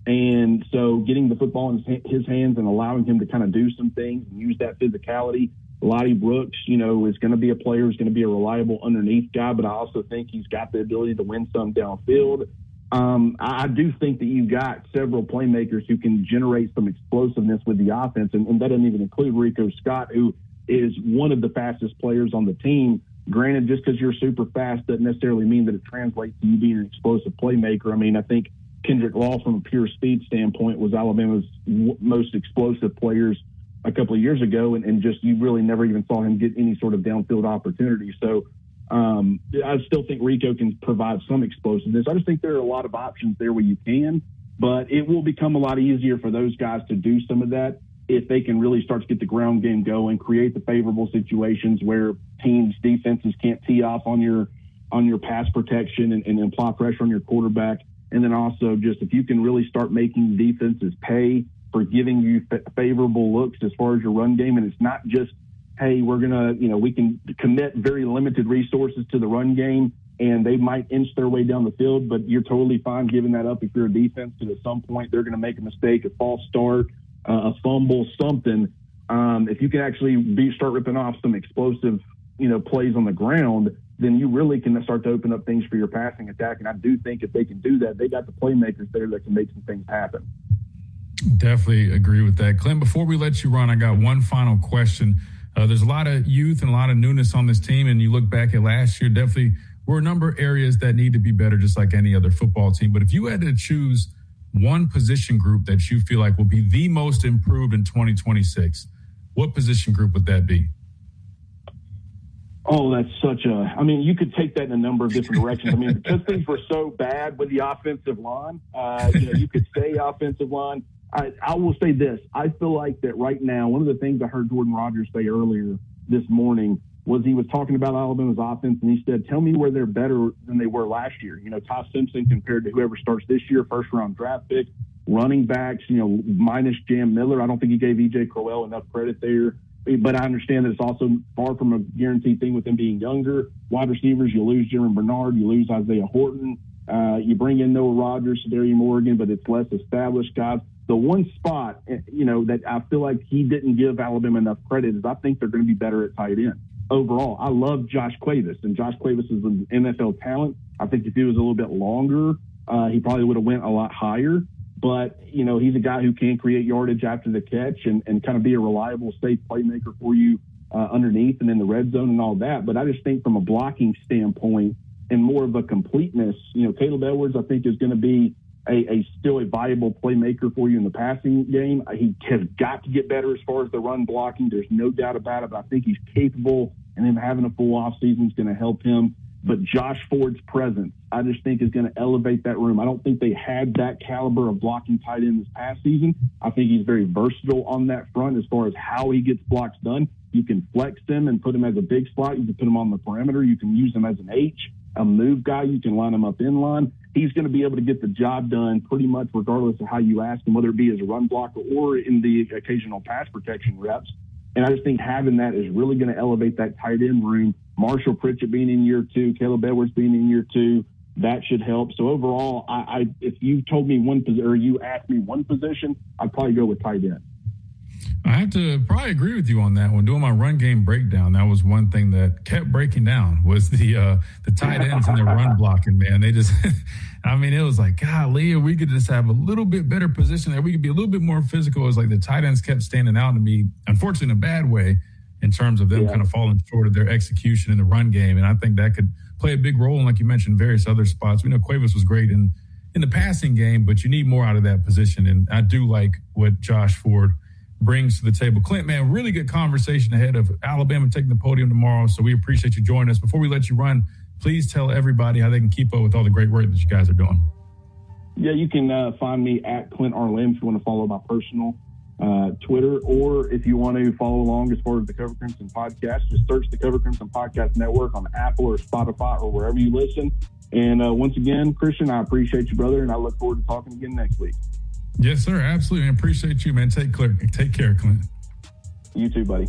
And so getting the football in his hands and allowing him to kind of do some things and use that physicality. Lottie Brooks, is going to be a player who's going to be a reliable underneath guy, but I also think he's got the ability to win some downfield. I do think that you've got several playmakers who can generate some explosiveness with the offense, and that doesn't even include Rico Scott, who is one of the fastest players on the team. Granted, just because you're super fast doesn't necessarily mean that it translates to you being an explosive playmaker. I mean, I think Kendrick Law, from a pure speed standpoint, was Alabama's most explosive players a couple of years ago, and just you really never even saw him get any sort of downfield opportunity. So I still think Rico can provide some explosiveness. I just think there are a lot of options there where you can, but it will become a lot easier for those guys to do some of that if they can really start to get the ground game going, create the favorable situations where teams' defenses can't tee off on your pass protection and apply pressure on your quarterback. And then also just if you can really start making defenses pay for giving you favorable looks as far as your run game. And it's not just, hey, we're going to, we can commit very limited resources to the run game and they might inch their way down the field, but you're totally fine giving that up if you're a defense, because at some point they're going to make a mistake, a false start, a fumble, something. If you can actually start ripping off some explosive, plays on the ground, then you really can start to open up things for your passing attack. And I do think if they can do that, they got the playmakers there that can make some things happen. Definitely agree with that. Clint, before we let you run, I got one final question. There's a lot of youth and a lot of newness on this team, and you look back at last year, definitely were a number of areas that need to be better, just like any other football team. But if you had to choose one position group that you feel like will be the most improved in 2026, what position group would that be? Oh, that's you could take that in a number of different directions. Because things were so bad with the offensive line, you could say offensive line. I will say this. I feel like that right now, one of the things I heard Jordan Rodgers say earlier this morning was he was talking about Alabama's offense, and he said, tell me where they're better than they were last year. Ty Simpson compared to whoever starts this year, first-round draft pick, running backs, minus Jam Miller. I don't think he gave E.J. Crowell enough credit there. But I understand that it's also far from a guaranteed thing with them being younger. Wide receivers, you lose Jeremy Bernard, you lose Isaiah Horton. You bring in Noah Rogers, Sadarius Morgan, but it's less established guys. The one spot, that I feel like he didn't give Alabama enough credit is I think they're going to be better at tight end. Overall, I love Josh Cuevas, and Josh Cuevas is an NFL talent. I think if he was a little bit longer, he probably would have went a lot higher. But, he's a guy who can create yardage after the catch and kind of be a reliable, safe playmaker for you underneath and in the red zone and all that. But I just think from a blocking standpoint and more of a completeness, Caleb Edwards, I think, is going to be still a viable playmaker for you in the passing game. He has got to get better as far as the run blocking. There's no doubt about it, but I think he's capable, and him having a full offseason is going to help him. But Josh Ford's presence, I just think, is going to elevate that room. I don't think they had that caliber of blocking tight end this past season. I think he's very versatile on that front as far as how he gets blocks done. You can flex him and put him as a big slot. You can put him on the perimeter. You can use him as an H, a move guy. You can line him up in line. He's going to be able to get the job done pretty much regardless of how you ask him, whether it be as a run blocker or in the occasional pass protection reps. And I just think having that is really going to elevate that tight end room. Marshall Pritchett being in year 2, Caleb Edwards being in year 2, that should help. So overall, if you told me one position, or you asked me one position, I'd probably go with tight end. I have to probably agree with you on that one. Doing my run game breakdown, that was one thing that kept breaking down was the tight ends and their run blocking, man. They just, it was like, golly, we could just have a little bit better position there. We could be a little bit more physical. It was like the tight ends kept standing out to me, unfortunately in a bad way, in terms of them kind of falling short of their execution in the run game. And I think that could play a big role in, like you mentioned, various other spots. We know Cuevas was great in the passing game, but you need more out of that position. And I do like what Josh Ford brings to the table. Clint, man, really good conversation ahead of Alabama taking the podium tomorrow. So we appreciate you joining us. Before we let you run, please tell everybody how they can keep up with all the great work that you guys are doing. Yeah, you can find me at Clint R. Lim if you want to follow my personal Twitter, or if you want to follow along as far as the Cover Crimson podcast, just search the Cover Crimson Podcast Network on Apple or Spotify or wherever you listen. And once again, Christian, I appreciate you, brother, and I look forward to talking again next week. Yes, sir. Absolutely. I appreciate you, man. Take care, Clint. You too, buddy.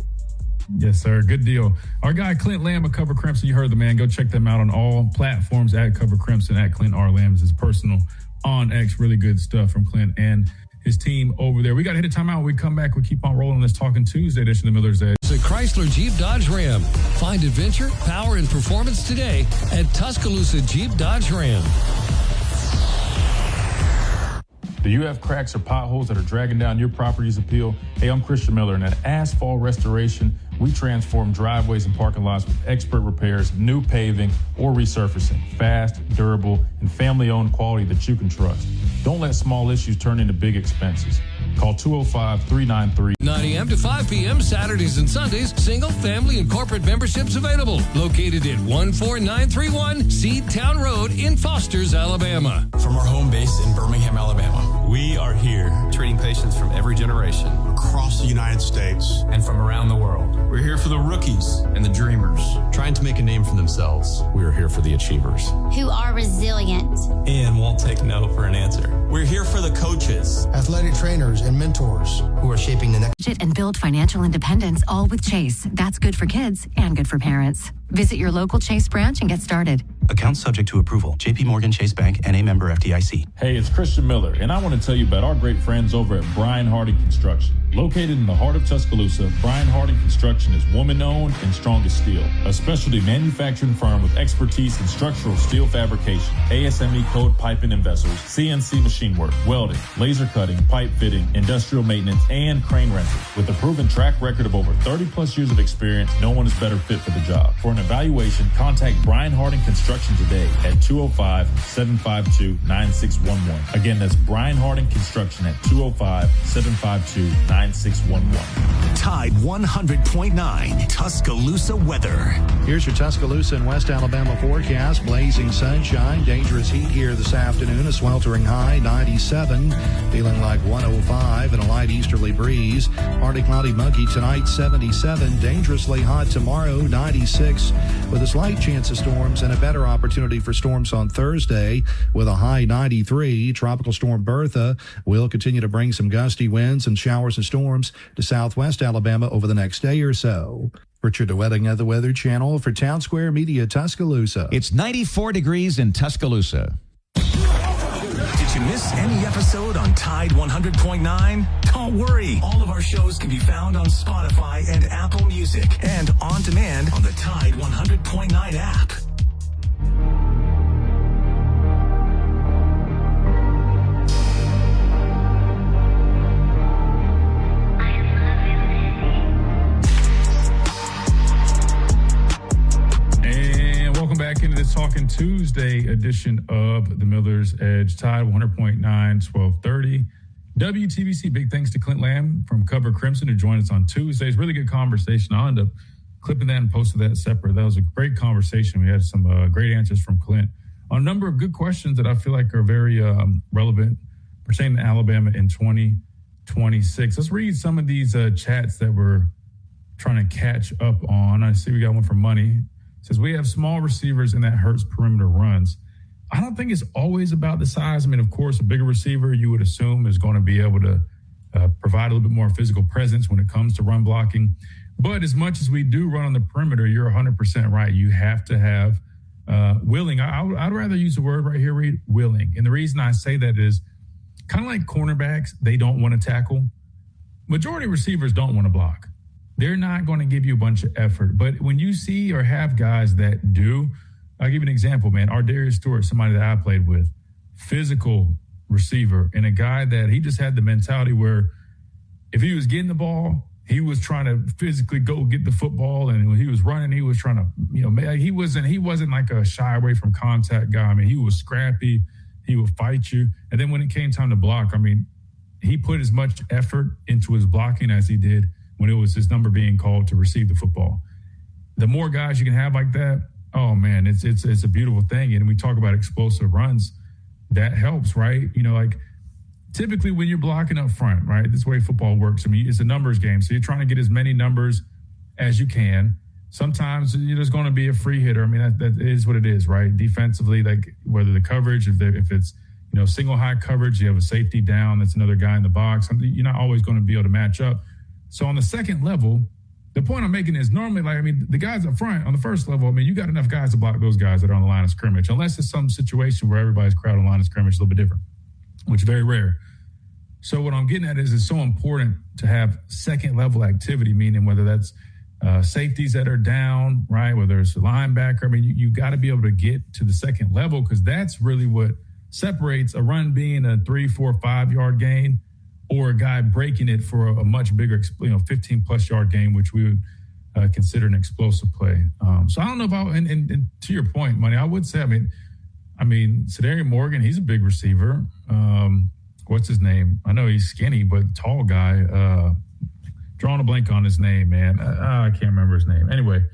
Yes, sir. Good deal. Our guy, Clint Lamb of Cover Crimson, you heard the man. Go check them out on all platforms at Cover Crimson, at Clint R. Lamb is his personal on X. Really good stuff from Clint and his team over there. We got to hit a timeout. When we come back, we keep on rolling this Talking Tuesday edition of Miller's Edge. The Chrysler Jeep Dodge Ram. Find adventure, power, and performance today at Tuscaloosa Jeep Dodge Ram. Do you have cracks or potholes that are dragging down your property's appeal? Hey, I'm Christian Miller, and at Asphalt Restoration, we transform driveways and parking lots with expert repairs, new paving, or resurfacing. Fast, durable, and family-owned quality that you can trust. Don't let small issues turn into big expenses. Call 205-393. 9 a.m. to 5 p.m. Saturdays and Sundays. Single, family, and corporate memberships available. Located at 14931 Seed Town Road in Fosters, Alabama. From our home base in Birmingham, Alabama, We are here treating patients from every generation Across the United States and from around the world. We're here for the rookies and the dreamers, trying to make a name for themselves. We're here for the achievers, who are resilient and won't take no for an answer. We're here for the coaches, athletic trainers, and mentors who are shaping the next. And build financial independence, all with Chase. That's good for kids and good for parents. Visit your local Chase branch and get started. Account subject to approval. JP Morgan Chase Bank, N.A. member FDIC. Hey, it's Christian Miller, and I want to tell you about our great friends over at Brian Harding Construction. Located in the heart of Tuscaloosa, Brian Harding Construction is woman-owned and strong as steel. A specialty manufacturing firm with expertise in structural steel fabrication, ASME code piping and vessels, CNC machine work, welding, laser cutting, pipe fitting, industrial maintenance, and crane rentals. With a proven track record of over 30-plus years of experience, no one is better fit for the job. For an evaluation, contact Brian Harding Construction today at 205-752-9611. Again, that's Brian Harding Construction at 205-752-9611. Tide 100.9 Tuscaloosa weather. Here's your Tuscaloosa and West Alabama forecast. Blazing sunshine, dangerous heat here this afternoon. A sweltering high, 97. Feeling like 105 and a light easterly breeze. Partly cloudy, muggy tonight, 77. Dangerously hot tomorrow, 96. With a slight chance of storms and a better opportunity for storms on Thursday with a high 93. Tropical storm Bertha will continue to bring some gusty winds and showers and storms to southwest Alabama over the next day or so. Richard DeWetting of the Weather Channel for Town Square Media, Tuscaloosa. It's 94 degrees in Tuscaloosa. Did you miss any episode on Tide 100.9? Don't worry. All of our shows can be found on Spotify and Apple Music and on demand on the Tide 100.9 app. Back into this Talking Tuesday edition of the Miller's Edge. Tide 100.9, 1230. WTBC, big thanks to Clint Lamb from Cover Crimson who joined us on Tuesdays. Really good conversation. I'll end up clipping that and posting that separate. That was a great conversation. We had some great answers from Clint on a number of good questions that I feel like are very relevant pertaining to Alabama in 2026. Let's read some of these chats that we're trying to catch up on. I see we got one from Money. It says, we have small receivers and that hurts perimeter runs. I don't think it's always about the size. I mean, of course, a bigger receiver you would assume is going to be able to provide a little bit more physical presence when it comes to run blocking. But as much as we do run on the perimeter, you're 100% right. You have to have willing. I'd rather use the word right here, Reed, willing. And the reason I say that is kind of like cornerbacks, they don't want to tackle. Majority of receivers don't want to block. They're not going to give you a bunch of effort. But when you see or have guys that do, I'll give you an example, man. Darius Stewart, somebody that I played with, physical receiver, and a guy that he just had the mentality where if he was getting the ball, he was trying to physically go get the football. And when he was running, he was trying to, he wasn't like a shy away from contact guy. I mean, he was scrappy. He would fight you. And then when it came time to block, I mean, he put as much effort into his blocking as he did when it was his number being called to receive the football. The more guys you can have like that, oh man, it's a beautiful thing. And we talk about explosive runs, that helps, right? Like typically when you're blocking up front, right? This is the way football works. I mean, it's a numbers game. So you're trying to get as many numbers as you can. Sometimes there's going to be a free hitter. I mean, that is what it is, right? Defensively, like whether the coverage, if it's, single high coverage, you have a safety down, that's another guy in the box. You're not always going to be able to match up. So on the second level, the point I'm making is normally, the guys up front on the first level, you got enough guys to block those guys that are on the line of scrimmage, unless it's some situation where everybody's crowded on the line of scrimmage, a little bit different, which is very rare. So what I'm getting at is it's so important to have second level activity, meaning whether that's safeties that are down, right? Whether it's a linebacker, you got to be able to get to the second level because that's really what separates a run being a 3, 4, 5 yard gain or a guy breaking it for a much bigger, 15-plus yard game, which we would consider an explosive play. So I don't know about, and to your point, Money, I would say, Cedarian Morgan, he's a big receiver. What's his name? I know he's skinny, but tall guy. Drawing a blank on his name, man. I can't remember his name. Anyway,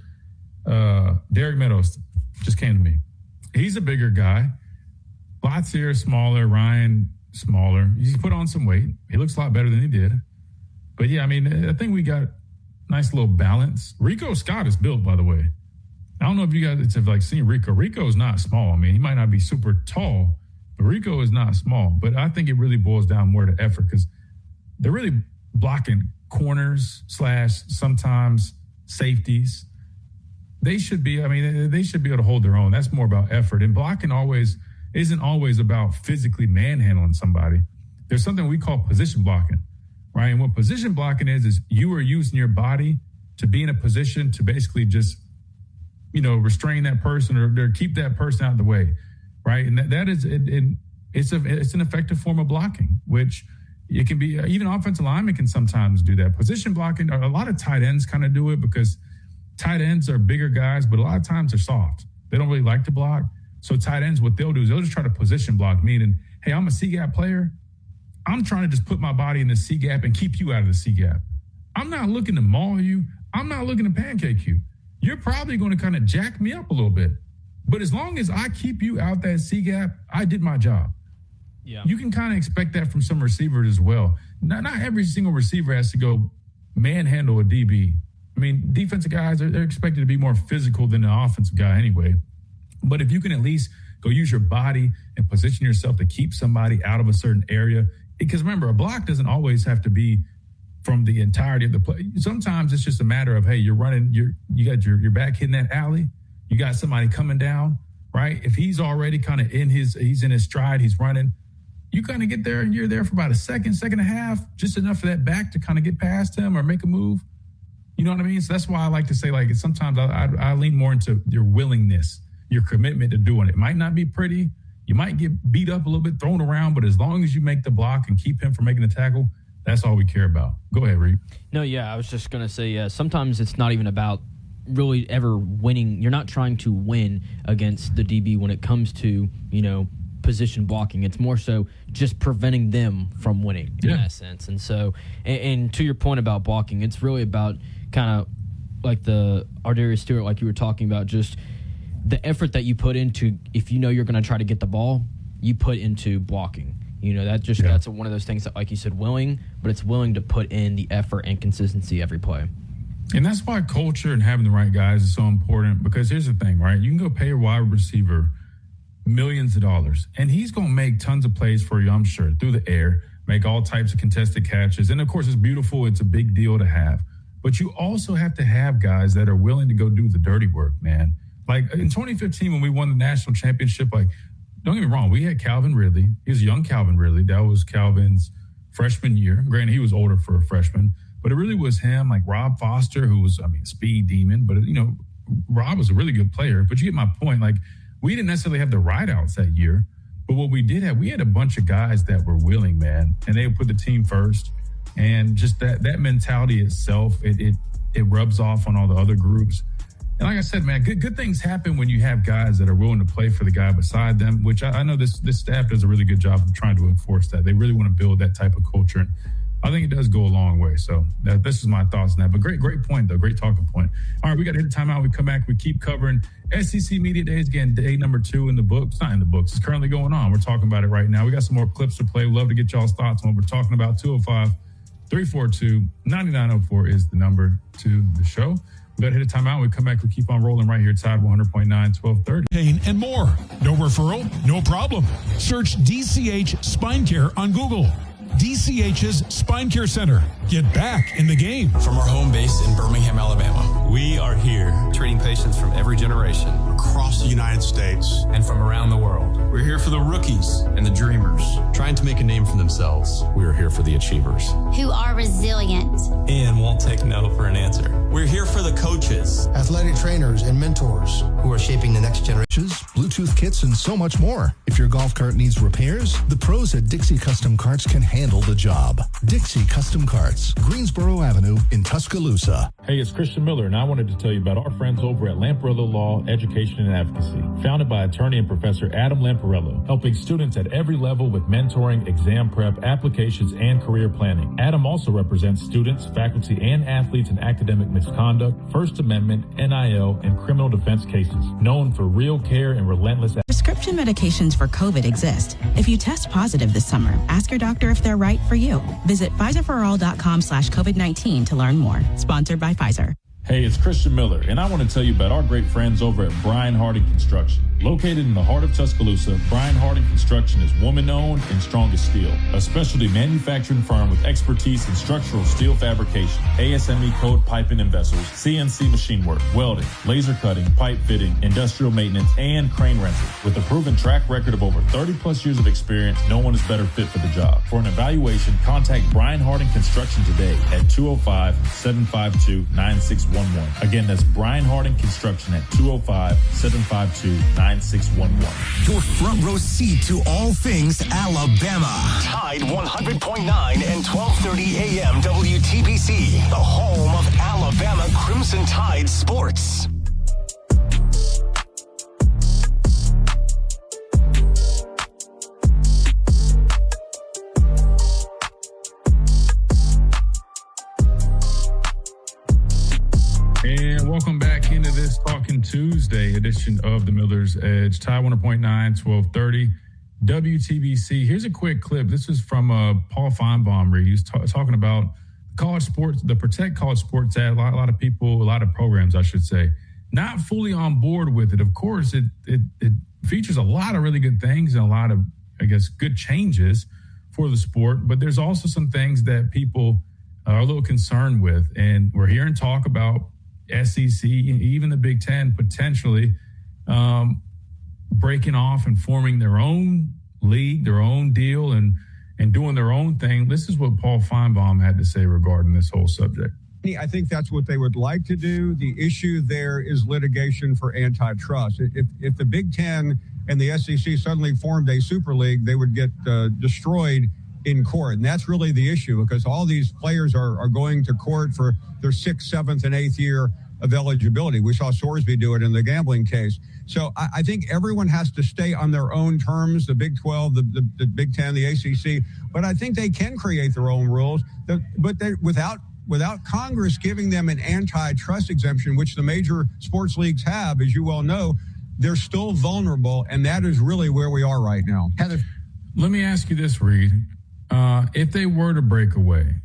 Derek Meadows just came to me. He's a bigger guy. Lots here, smaller. Ryan smaller. He's put on some weight. He looks a lot better than he did. But yeah, I mean, I think we got a nice little balance. Rico Scott is built, by the way. I don't know if you guys have like seen Rico. Rico is not small. I mean, he might not be super tall, but Rico is not small. But I think it really boils down more to effort because they're really blocking corners / sometimes safeties. They should be able to hold their own. That's more about effort. And blocking isn't always about physically manhandling somebody. There's something we call position blocking, right? And what position blocking is you are using your body to be in a position to basically just, restrain that person or keep that person out of the way, right? And that is, it's an effective form of blocking, which it can be, even offensive linemen can sometimes do that. Position blocking, a lot of tight ends kind of do it because tight ends are bigger guys, but a lot of times they're soft. They don't really like to block. So tight ends, what they'll do is they'll just try to position block, meaning, hey, I'm a C-gap player. I'm trying to just put my body in the C-gap and keep you out of the C-gap. I'm not looking to maul you. I'm not looking to pancake you. You're probably going to kind of jack me up a little bit. But as long as I keep you out that C-gap, I did my job. Yeah. You can kind of expect that from some receivers as well. Not every single receiver has to go manhandle a DB. I mean, defensive guys, they're expected to be more physical than the offensive guy anyway. But if you can at least go use your body and position yourself to keep somebody out of a certain area, because remember, a block doesn't always have to be from the entirety of the play. Sometimes it's just a matter of, hey, you're running, you got your back hitting that alley, you got somebody coming down, right? If he's already kind of he's in his stride, he's running, you kind of get there and you're there for about a second and a half, just enough for that back to kind of get past him or make a move. You know what I mean? So that's why I like to say, like, sometimes I lean more into your willingness, your commitment to doing it. It might not be pretty. You might get beat up a little bit, thrown around, but as long as you make the block and keep him from making the tackle, that's all we care about. Go ahead, Reed. No, yeah, I was just going to say, sometimes it's not even about really ever winning. You're not trying to win against the DB when it comes to, position blocking. It's more so just preventing them from winning in that sense. And so, and to your point about blocking, it's really about kind of like the Ardarius Stewart, like you were talking about, just the effort that you put into, if you're going to try to get the ball, you put into blocking. That's one of those things that, like you said, willing, but it's willing to put in the effort and consistency every play. And that's why culture and having the right guys is so important, because here's the thing, right? You can go pay a wide receiver millions of dollars, and he's going to make tons of plays for you, I'm sure, through the air, make all types of contested catches. And, of course, it's beautiful. It's a big deal to have. But you also have to have guys that are willing to go do the dirty work, man. Like in 2015 when we won the national championship, like, don't get me wrong, we had Calvin Ridley. He was young Calvin Ridley. That was Calvin's freshman year. Granted, he was older for a freshman, but it really was him, like Rob Foster, who was, a speed demon. But, Rob was a really good player. But you get my point. Like, we didn't necessarily have the rideouts that year. But what we did have, we had a bunch of guys that were willing, man. And they would put the team first. And just that mentality itself, it rubs off on all the other groups. And like I said, man, good things happen when you have guys that are willing to play for the guy beside them, which I know this staff does a really good job of trying to enforce that. They really want to build that type of culture. And I think it does go a long way. So this is my thoughts on that. But great point, though. Great talking point. All right, we got to hit a timeout. We come back. We keep covering SEC Media Days. Again, day number 2 in the books. It's not in the books. It's currently going on. We're talking about it right now. We got some more clips to play. We'd love to get y'all's thoughts on what we're talking about. 205-342-9904 is the number to the show. We got to hit a timeout. We come back. We keep on rolling right here at Tide 100.9, 1230. Pain and more. No referral? No problem. Search DCH Spine Care on Google. DCH's Spine Care Center. Get back in the game. From our home base in Birmingham, Alabama, we are here treating patients from every generation across the United States and from around the world. We're here for the rookies and the dreamers trying to make a name for themselves. We are here for the achievers who are resilient and won't take no for an answer. We're here for the coaches, athletic trainers, and mentors who are shaping the next generation. Bluetooth kits, and so much more. If your golf cart needs repairs, the pros at Dixie Custom Carts can handle the job. Dixie Custom Carts, Greensboro Avenue in Tuscaloosa. Hey, it's Christian Miller, and I wanted to tell you about our friends over at Lamparello Law, Education and Advocacy. Founded by attorney and Professor Adam Lamparello, helping students at every level with mentoring, exam prep, applications, and career planning. Adam also represents students, faculty, and athletes in academic misconduct, First Amendment, NIL, and criminal defense cases. Known for real care and relentless prescription medications for COVID exist. If you test positive this summer, ask your doctor if they're right for you. Visit PfizerForAll.com/COVID-19 to learn more. Sponsored by Pfizer. Hey, it's Christian Miller, and I want to tell you about our great friends over at Brian Harding Construction. Located in the heart of Tuscaloosa, Brian Harding Construction is woman-owned and strong as steel, a specialty manufacturing firm with expertise in structural steel fabrication, ASME code piping and vessels, CNC machine work, welding, laser cutting, pipe fitting, industrial maintenance, and crane rentals. With a proven track record of over 30-plus years of experience, no one is better fit for the job. For an evaluation, contact Brian Harding Construction today at 205-752-9611. Again, that's Brian Harding Construction at 205-752-9611. Your front row seat to all things Alabama. Tide 100.9 and 12:30 a.m. WTBC, the home of Alabama Crimson Tide sports. And welcome back into this Talking Tuesday edition of the Miller's Edge. Tide 100.9, 1230, WTBC. Here's a quick clip. This is from Paul Feinbaum. He was talking about college sports, the Protect College Sports Act. A lot of people, a lot of programs, I should say, not fully on board with it. Of course, it features a lot of really good things and a lot of, I guess, good changes for the sport. But there's also some things that people are a little concerned with. And we're hearing talk about SEC, even the Big Ten, potentially breaking off and forming their own league, their own deal, and doing their own thing. This is what Paul Feinbaum had to say regarding this whole subject. I think that's what they would like to do. The issue there is litigation for antitrust. If the Big Ten and the SEC suddenly formed a super league, they would get destroyed in court. And that's really the issue, because all these players are going to court for their 6th, 7th, and 8th year of eligibility. We saw Sorsby do it in the gambling case. So I think everyone has to stay on their own terms, the Big 12, the Big 10, the ACC. But I think they can create their own rules, but without Congress giving them an antitrust exemption, which the major sports leagues have, as you well know, they're still vulnerable. And that is really where we are right now. Heather. Let me ask you this, Reed. If they were to break away,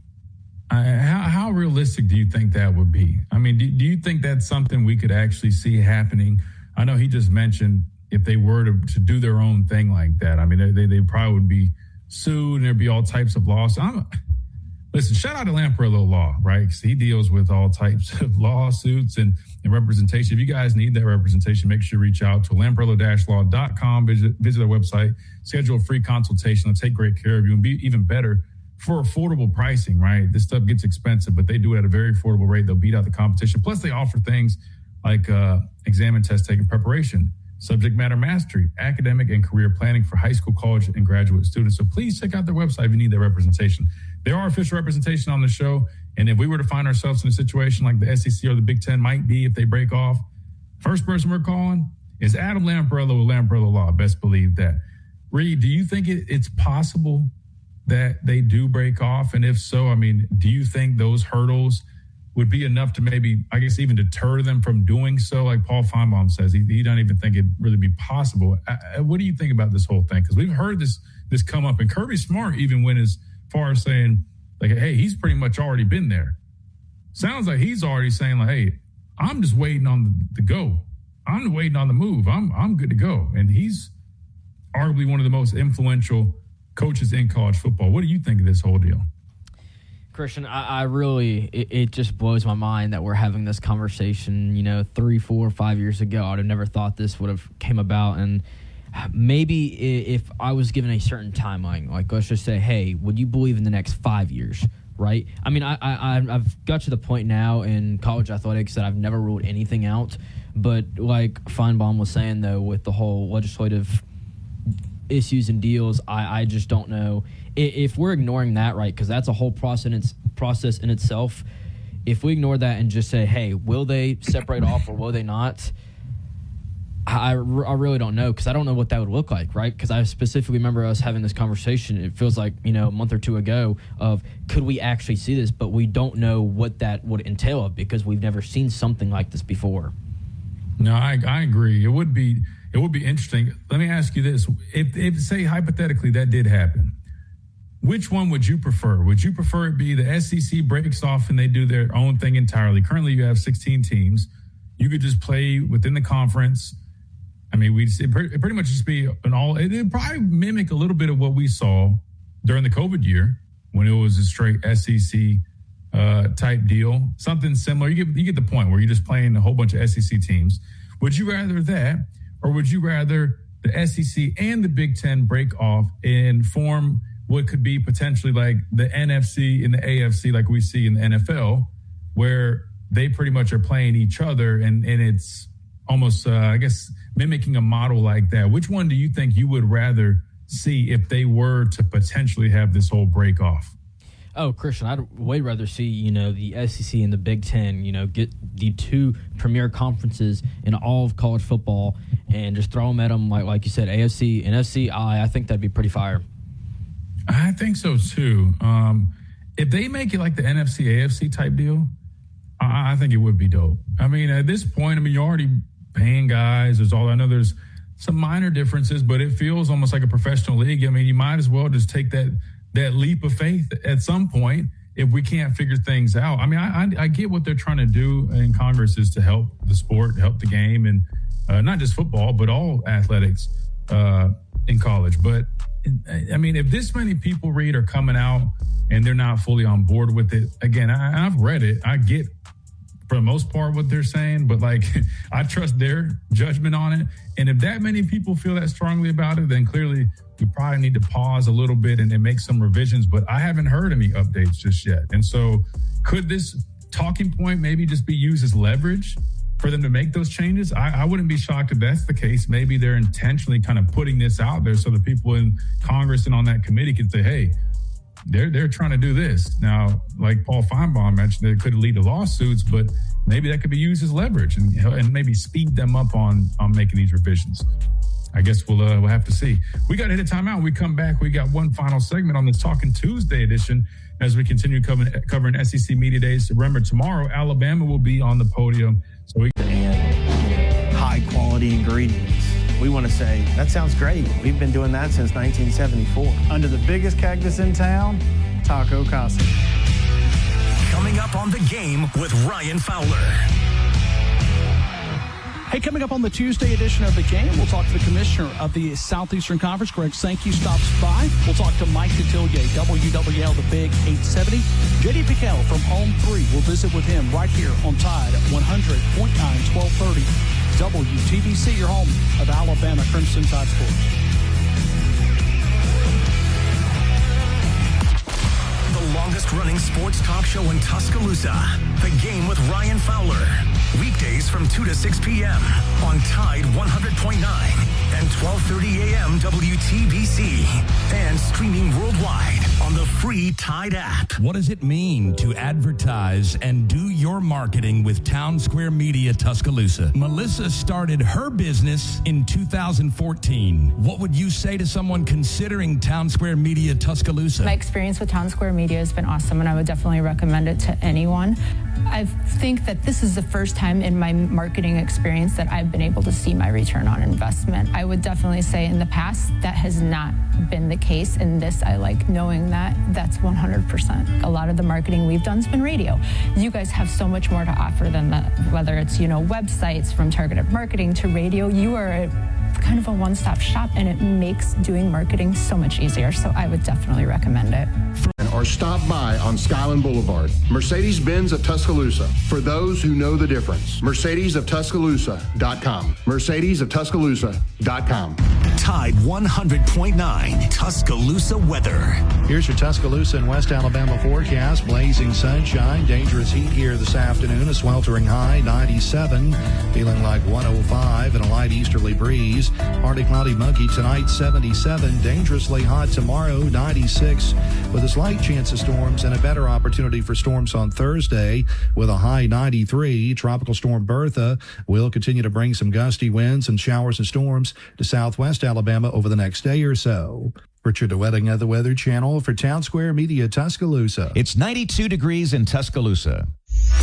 how realistic do you think that would be? I mean, do you think that's something we could actually see happening? I know he just mentioned if they were to do their own thing like that, I mean, they probably would be sued and there'd be all types of lawsuits. Listen, shout out to Lamparello Law, right? Because he deals with all types of lawsuits and representation. If you guys need that representation, make sure you reach out to lamparello-law.com, visit their website, schedule a free consultation. They'll take great care of you and be even better for affordable pricing, right? This stuff gets expensive, but they do it at a very affordable rate. They'll beat out the competition. Plus, they offer things like exam and test taking preparation, subject matter mastery, academic and career planning for high school, college, and graduate students. So please check out their website if you need that representation. There are official representation on the show, and if we were to find ourselves in a situation like the SEC or the Big Ten might be if they break off, first person we're calling is Adam Lamparello with Lamparello Law. Best believe that. Reed, do you think it's possible that they do break off? And if so, I mean, do you think those hurdles would be enough to maybe, I guess, even deter them from doing so? Like Paul Feinbaum says, he doesn't even think it'd really be possible. What do you think about this whole thing? Because we've heard this come up, and Kirby Smart even went as far as saying, like, hey, he's pretty much already been there. Sounds like he's already saying, like, hey, I'm just waiting on the go. I'm waiting on the move. I'm good to go. And he's arguably one of the most influential coaches in college football. What do you think of this whole deal? Christian, I really, it just blows my mind that we're having this conversation, 3, 4, 5 years ago. I'd have never thought this would have came about. And maybe if I was given a certain timeline, like let's just say, hey, would you believe in the next 5 years, right? I mean, I've got to the point now in college athletics that I've never ruled anything out. But like Feinbaum was saying, though, with the whole legislative issues and deals, I just don't know if we're ignoring that, right? Because that's a whole process in itself. If we ignore that and just say, hey, will they separate off or will they not? I really don't know, because I don't know what that would look like, right? Because I specifically remember us having this conversation, it feels like, a month or two ago, of could we actually see this? But we don't know what that would entail, because we've never seen something like this before. No, I agree. It would be it would be interesting. Let me ask you this. If say hypothetically that did happen, which one would you prefer? Would you prefer it be the SEC breaks off and they do their own thing entirely? Currently, you have 16 teams. You could just play within the conference. I mean, it pretty much just be an all. It'd probably mimic a little bit of what we saw during the COVID year when it was a straight SEC type deal. Something similar. You get the point where you're just playing a whole bunch of SEC teams. Would you rather that, or would you rather the SEC and the Big Ten break off and form what could be potentially like the NFC and the AFC, like we see in the NFL, where they pretty much are playing each other, and it's almost, I guess, mimicking a model like that? Which one do you think you would rather see if they were to potentially have this whole break off? Oh, Christian, I'd way rather see, the SEC and the Big Ten, get the two premier conferences in all of college football and just throw them at them, like you said, AFC and NFC. I think that'd be pretty fire. I think so, too. If they make it like the NFC, AFC type deal, I think it would be dope. I mean, at this point, you're already paying guys. I know there's some minor differences, but it feels almost like a professional league. I mean, you might as well just take that leap of faith at some point if we can't figure things out. I mean, I get what they're trying to do in Congress is to help the sport, help the game, and not just football, but all athletics in college. But, I mean, if this many people, Reed, are coming out and they're not fully on board with it, again, I've read it. I get for the most part what they're saying, but I trust their judgment on it. And if that many people feel that strongly about it, then clearly we probably need to pause a little bit and make some revisions. But I haven't heard any updates just yet. And so could this talking point maybe just be used as leverage for them to make those changes? I wouldn't be shocked if that's the case. Maybe they're intentionally kind of putting this out there so the people in Congress and on that committee can say, hey, they're trying to do this. Now, like Paul Feinbaum mentioned, it could lead to lawsuits, but maybe that could be used as leverage and maybe speed them up on making these revisions. I guess we'll have to see. We got to hit a timeout. When we come back, we got one final segment on this Talking Tuesday edition as we continue covering SEC Media Days. Remember, tomorrow, Alabama will be on the podium. So high quality ingredients. We want to say, that sounds great. We've been doing that since 1974. Under the biggest cactus in town, Taco Casa. Coming up on The Game with Ryan Fowler. Hey, coming up on the Tuesday edition of The Game, we'll talk to the commissioner of the Southeastern Conference, Greg Sankey, stops by. We'll talk to Mike Detillier, WWL, the Big 870. J.D. Piquel from Home 3. We'll visit with him right here on Tide 100.9, 1230. WTBC, your home of Alabama Crimson Tide Sports. The longest-running sports talk show in Tuscaloosa. The Game with Ryan Fowler. Weekdays from 2 to 6 p.m. on Tide 100.9 and 12:30 a.m. WTBC. And streaming worldwide on the free Tide app. What does it mean to advertise and do your marketing with Town Square Media Tuscaloosa? Melissa started her business in 2014. What would you say to someone considering Town Square Media Tuscaloosa? My experience with Town Square Media has been awesome, and I would definitely recommend it to anyone. I think that this is the first time in my marketing experience that I've been able to see my return on investment. I would definitely say in the past that has not been the case. In this, I like knowing that that's 100%. A lot of the marketing we've done has been radio. You guys have so much more to offer than that, whether it's, websites from targeted marketing to radio. You are kind of a one-stop shop, and it makes doing marketing so much easier. So I would definitely recommend it. Or stop by on Skyland Boulevard. Mercedes-Benz of Tuscaloosa. For those who know the difference. Mercedes-of-Tuscaloosa.com. Mercedes-of-Tuscaloosa.com. Tide 100.9 Tuscaloosa weather. Here's your Tuscaloosa and West Alabama forecast. Blazing sunshine, dangerous heat here this afternoon. A sweltering high, 97. Feeling like 105 and a light easterly breeze. Partly cloudy, muggy tonight, 77. Dangerously hot tomorrow, 96. With a slight chance of storms and a better opportunity for storms on Thursday with a high 93. Tropical storm Bertha will continue to bring some gusty winds and showers and storms to southwest Alabama over the next day or so. Richard DeWetting of the Weather Channel for Town Square Media Tuscaloosa. It's 92 degrees in Tuscaloosa.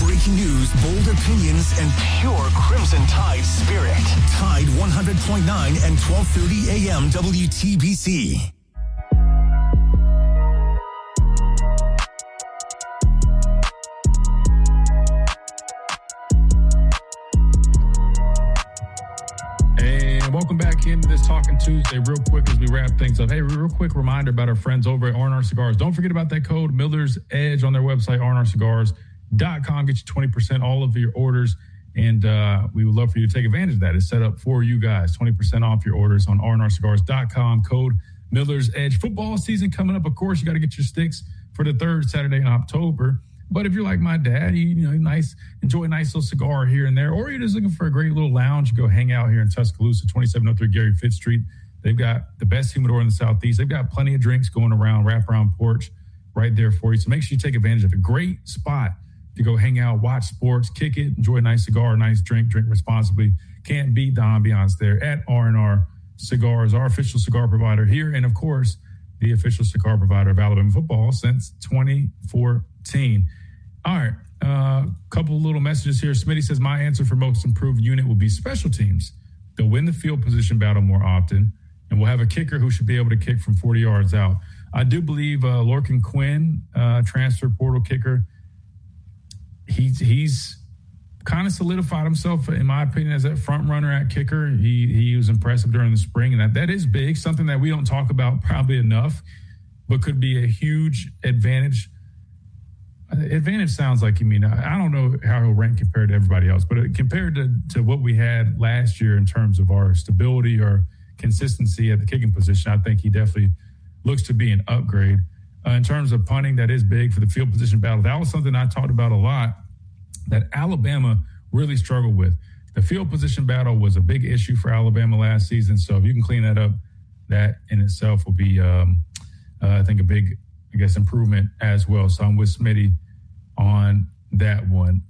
Breaking news, bold opinions, and pure Crimson Tide spirit. Tide 100.9 and 12:30 a.m. WTBC. And welcome back into this Talking Tuesday. Real quick as we wrap things up. Hey, real quick reminder about our friends over at R&R Cigars. Don't forget about that code Miller's Edge on their website, rnrcigars.com. Get you 20% all of your orders. And we would love for you to take advantage of that. It's set up for you guys. 20% off your orders on rnrcigars.com. Code Miller's Edge. Football season coming up. Of course, you got to get your sticks for the third Saturday in October. But if you're like my dad, enjoy a nice little cigar here and there, or you're just looking for a great little lounge, go hang out here in Tuscaloosa, 2703 Gary Fitz Street. They've got the best humidor in the Southeast. They've got plenty of drinks going around, wraparound porch right there for you. So make sure you take advantage of it. Great spot to go hang out, watch sports, kick it, enjoy a nice cigar, a nice drink responsibly. Can't beat the ambiance there at R&R Cigars, our official cigar provider here, and of course, the official cigar provider of Alabama football since 2014. All right, couple of little messages here. Smitty says, my answer for most improved unit will be special teams. They'll win the field position battle more often, and we'll have a kicker who should be able to kick from 40 yards out. I do believe Lorcan Quinn, transfer portal kicker, he's kind of solidified himself, in my opinion, as that front runner at kicker. He was impressive during the spring, and that is big, something that we don't talk about probably enough, but could be a huge advantage. Advantage sounds like you mean, I don't know how he'll rank compared to everybody else, but compared to what we had last year in terms of our stability or consistency at the kicking position, I think he definitely looks to be an upgrade. In terms of punting, that is big for the field position battle. That was something I talked about a lot that Alabama really struggled with. The field position battle was a big issue for Alabama last season, so if you can clean that up, that in itself will be, I think, a big, improvement as well. So I'm with Smitty on that one.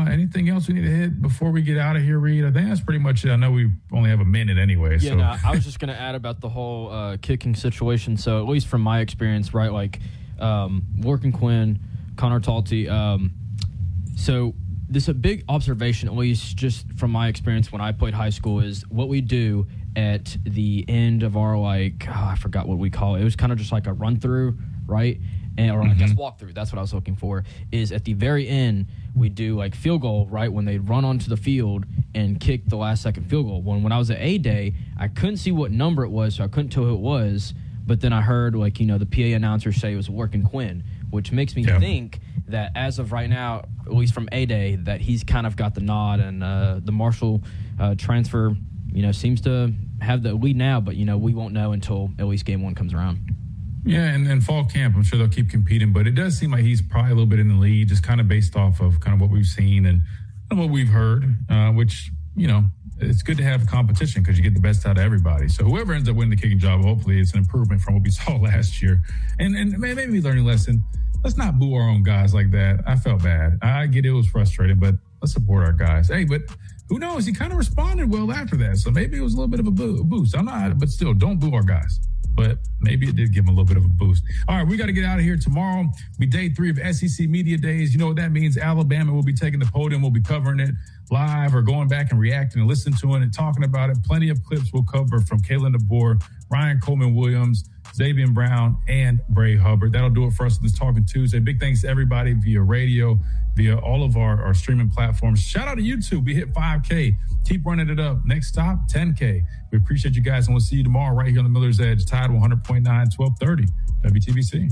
Anything else we need to hit before we get out of here, Reed? I think that's pretty much it. I know we only have a minute anyway. Yeah, no, I was just going to add about the whole kicking situation. So at least from my experience, right, like Lorcan Quinn, Connor Talty. So this a big observation, at least just from my experience when I played high school, is what we do at the end of our, I forgot what we call it. It was kind of just like a run through, right? Or I guess walkthrough. That's what I was looking for. Is at the very end we do like field goal, right? When they run onto the field and kick the last second field goal. When I was at A-Day, I couldn't see what number it was, so I couldn't tell who it was. But then I heard the PA announcer say it was Lorcan Quinn, which makes me think that as of right now, at least from A-Day, that he's kind of got the nod, and the Marshall transfer, seems to have the lead now. But we won't know until at least game one comes around. Yeah, and fall camp, I'm sure they'll keep competing, but it does seem like he's probably a little bit in the lead, just kind of based off of kind of what we've seen and what we've heard, which, it's good to have competition because you get the best out of everybody. So whoever ends up winning the kicking job, hopefully it's an improvement from what we saw last year. And maybe learning a lesson. Let's not boo our own guys like that. I felt bad. I get it was frustrating, but let's support our guys. Hey, but who knows? He kind of responded well after that, so maybe it was a little bit of a boost. But still, don't boo our guys. But maybe it did give him a little bit of a boost. All right, we got to get out of here. Tomorrow will be day 3 of SEC Media Days. You know what that means. Alabama will be taking the podium. We'll be covering it live or going back and reacting and listening to it and talking about it. Plenty of clips we'll cover from Kalen DeBoer, Ryan Coleman-Williams, Xavier Brown, and Bray Hubbard. That'll do it for us on this Talking Tuesday. Big thanks to everybody via radio, via all of our streaming platforms. Shout out to YouTube. We hit 5K. Keep running it up. Next stop, 10K. We appreciate you guys, and we'll see you tomorrow right here on the Miller's Edge, Tide 100.9, 1230, WTBC.